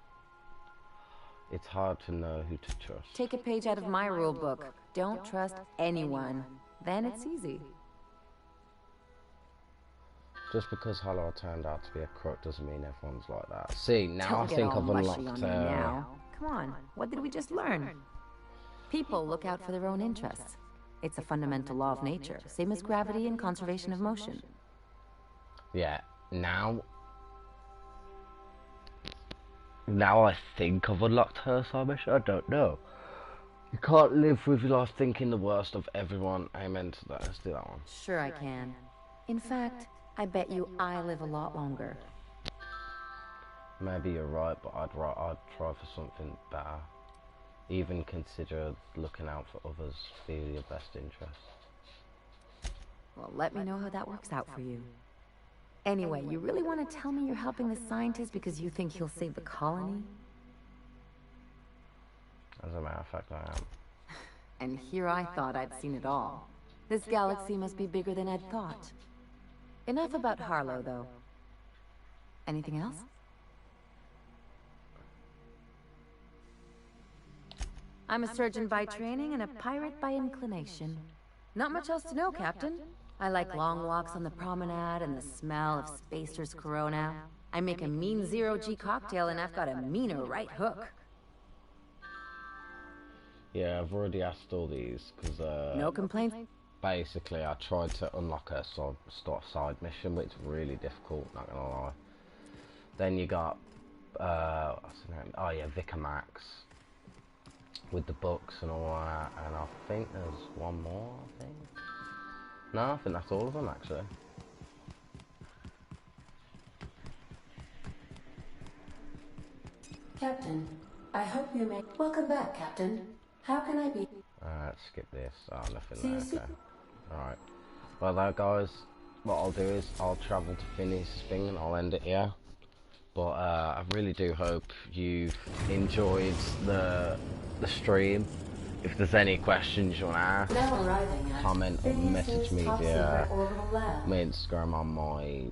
hard to know who to trust. Take a page out of my rule book. Don't trust anyone. Then it's easy. Just because Harlow turned out to be a crook doesn't mean everyone's like that. See, now I think I've unlocked... now. Come on, what did we just learn? People look out for their own interests. It's a fundamental law of nature, same as gravity and conservation of motion. Yeah, now I think I've unlocked her mission. I don't know. You can't live with your life thinking the worst of everyone. Amen to that. Let's do that one. Sure I can. In fact, I bet you I live a lot longer. Maybe you're right, but I'd try for something better. Even consider looking out for others for your best interest. Well, let me know how that works out for you. Anyway, you really want to tell me you're helping the scientist because you think he'll save the colony? As a matter of fact, I am. And here I thought I'd seen it all. This galaxy must be bigger than I'd thought. Enough about Harlow, though. Anything else? I'm a surgeon by training and a pirate by inclination. Not much else to know, Captain. I like long walks on the promenade and the smell of Spacer's Corona. I make a mean zero-G cocktail and I've got a meaner right hook. Yeah, I've already asked all these, because, no complaints? Basically, I tried to unlock a side mission, but it's really difficult, not gonna lie. Then you got, what's his name? Oh yeah, Vicar Max. With the books and all that, and I think there's one more, I think. No, I think that's all of them, actually. Captain, I hope you may... Welcome back, Captain. How can I be... Let's skip this. Oh, nothing there, okay. Alright. Well, there, guys, what I'll do is I'll travel to Finney's thing and I'll end it here. But I really do hope you've enjoyed the stream. If there's any questions you want to ask, comment or message me via my Instagram on my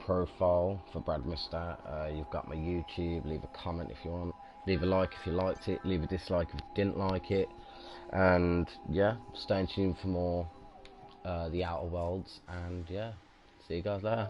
profile for Brad Mister. You've got my YouTube. Leave a comment if you want. Leave a like if you liked it. Leave a dislike if you didn't like it. And yeah, stay tuned for more The Outer Worlds. And yeah, see you guys later.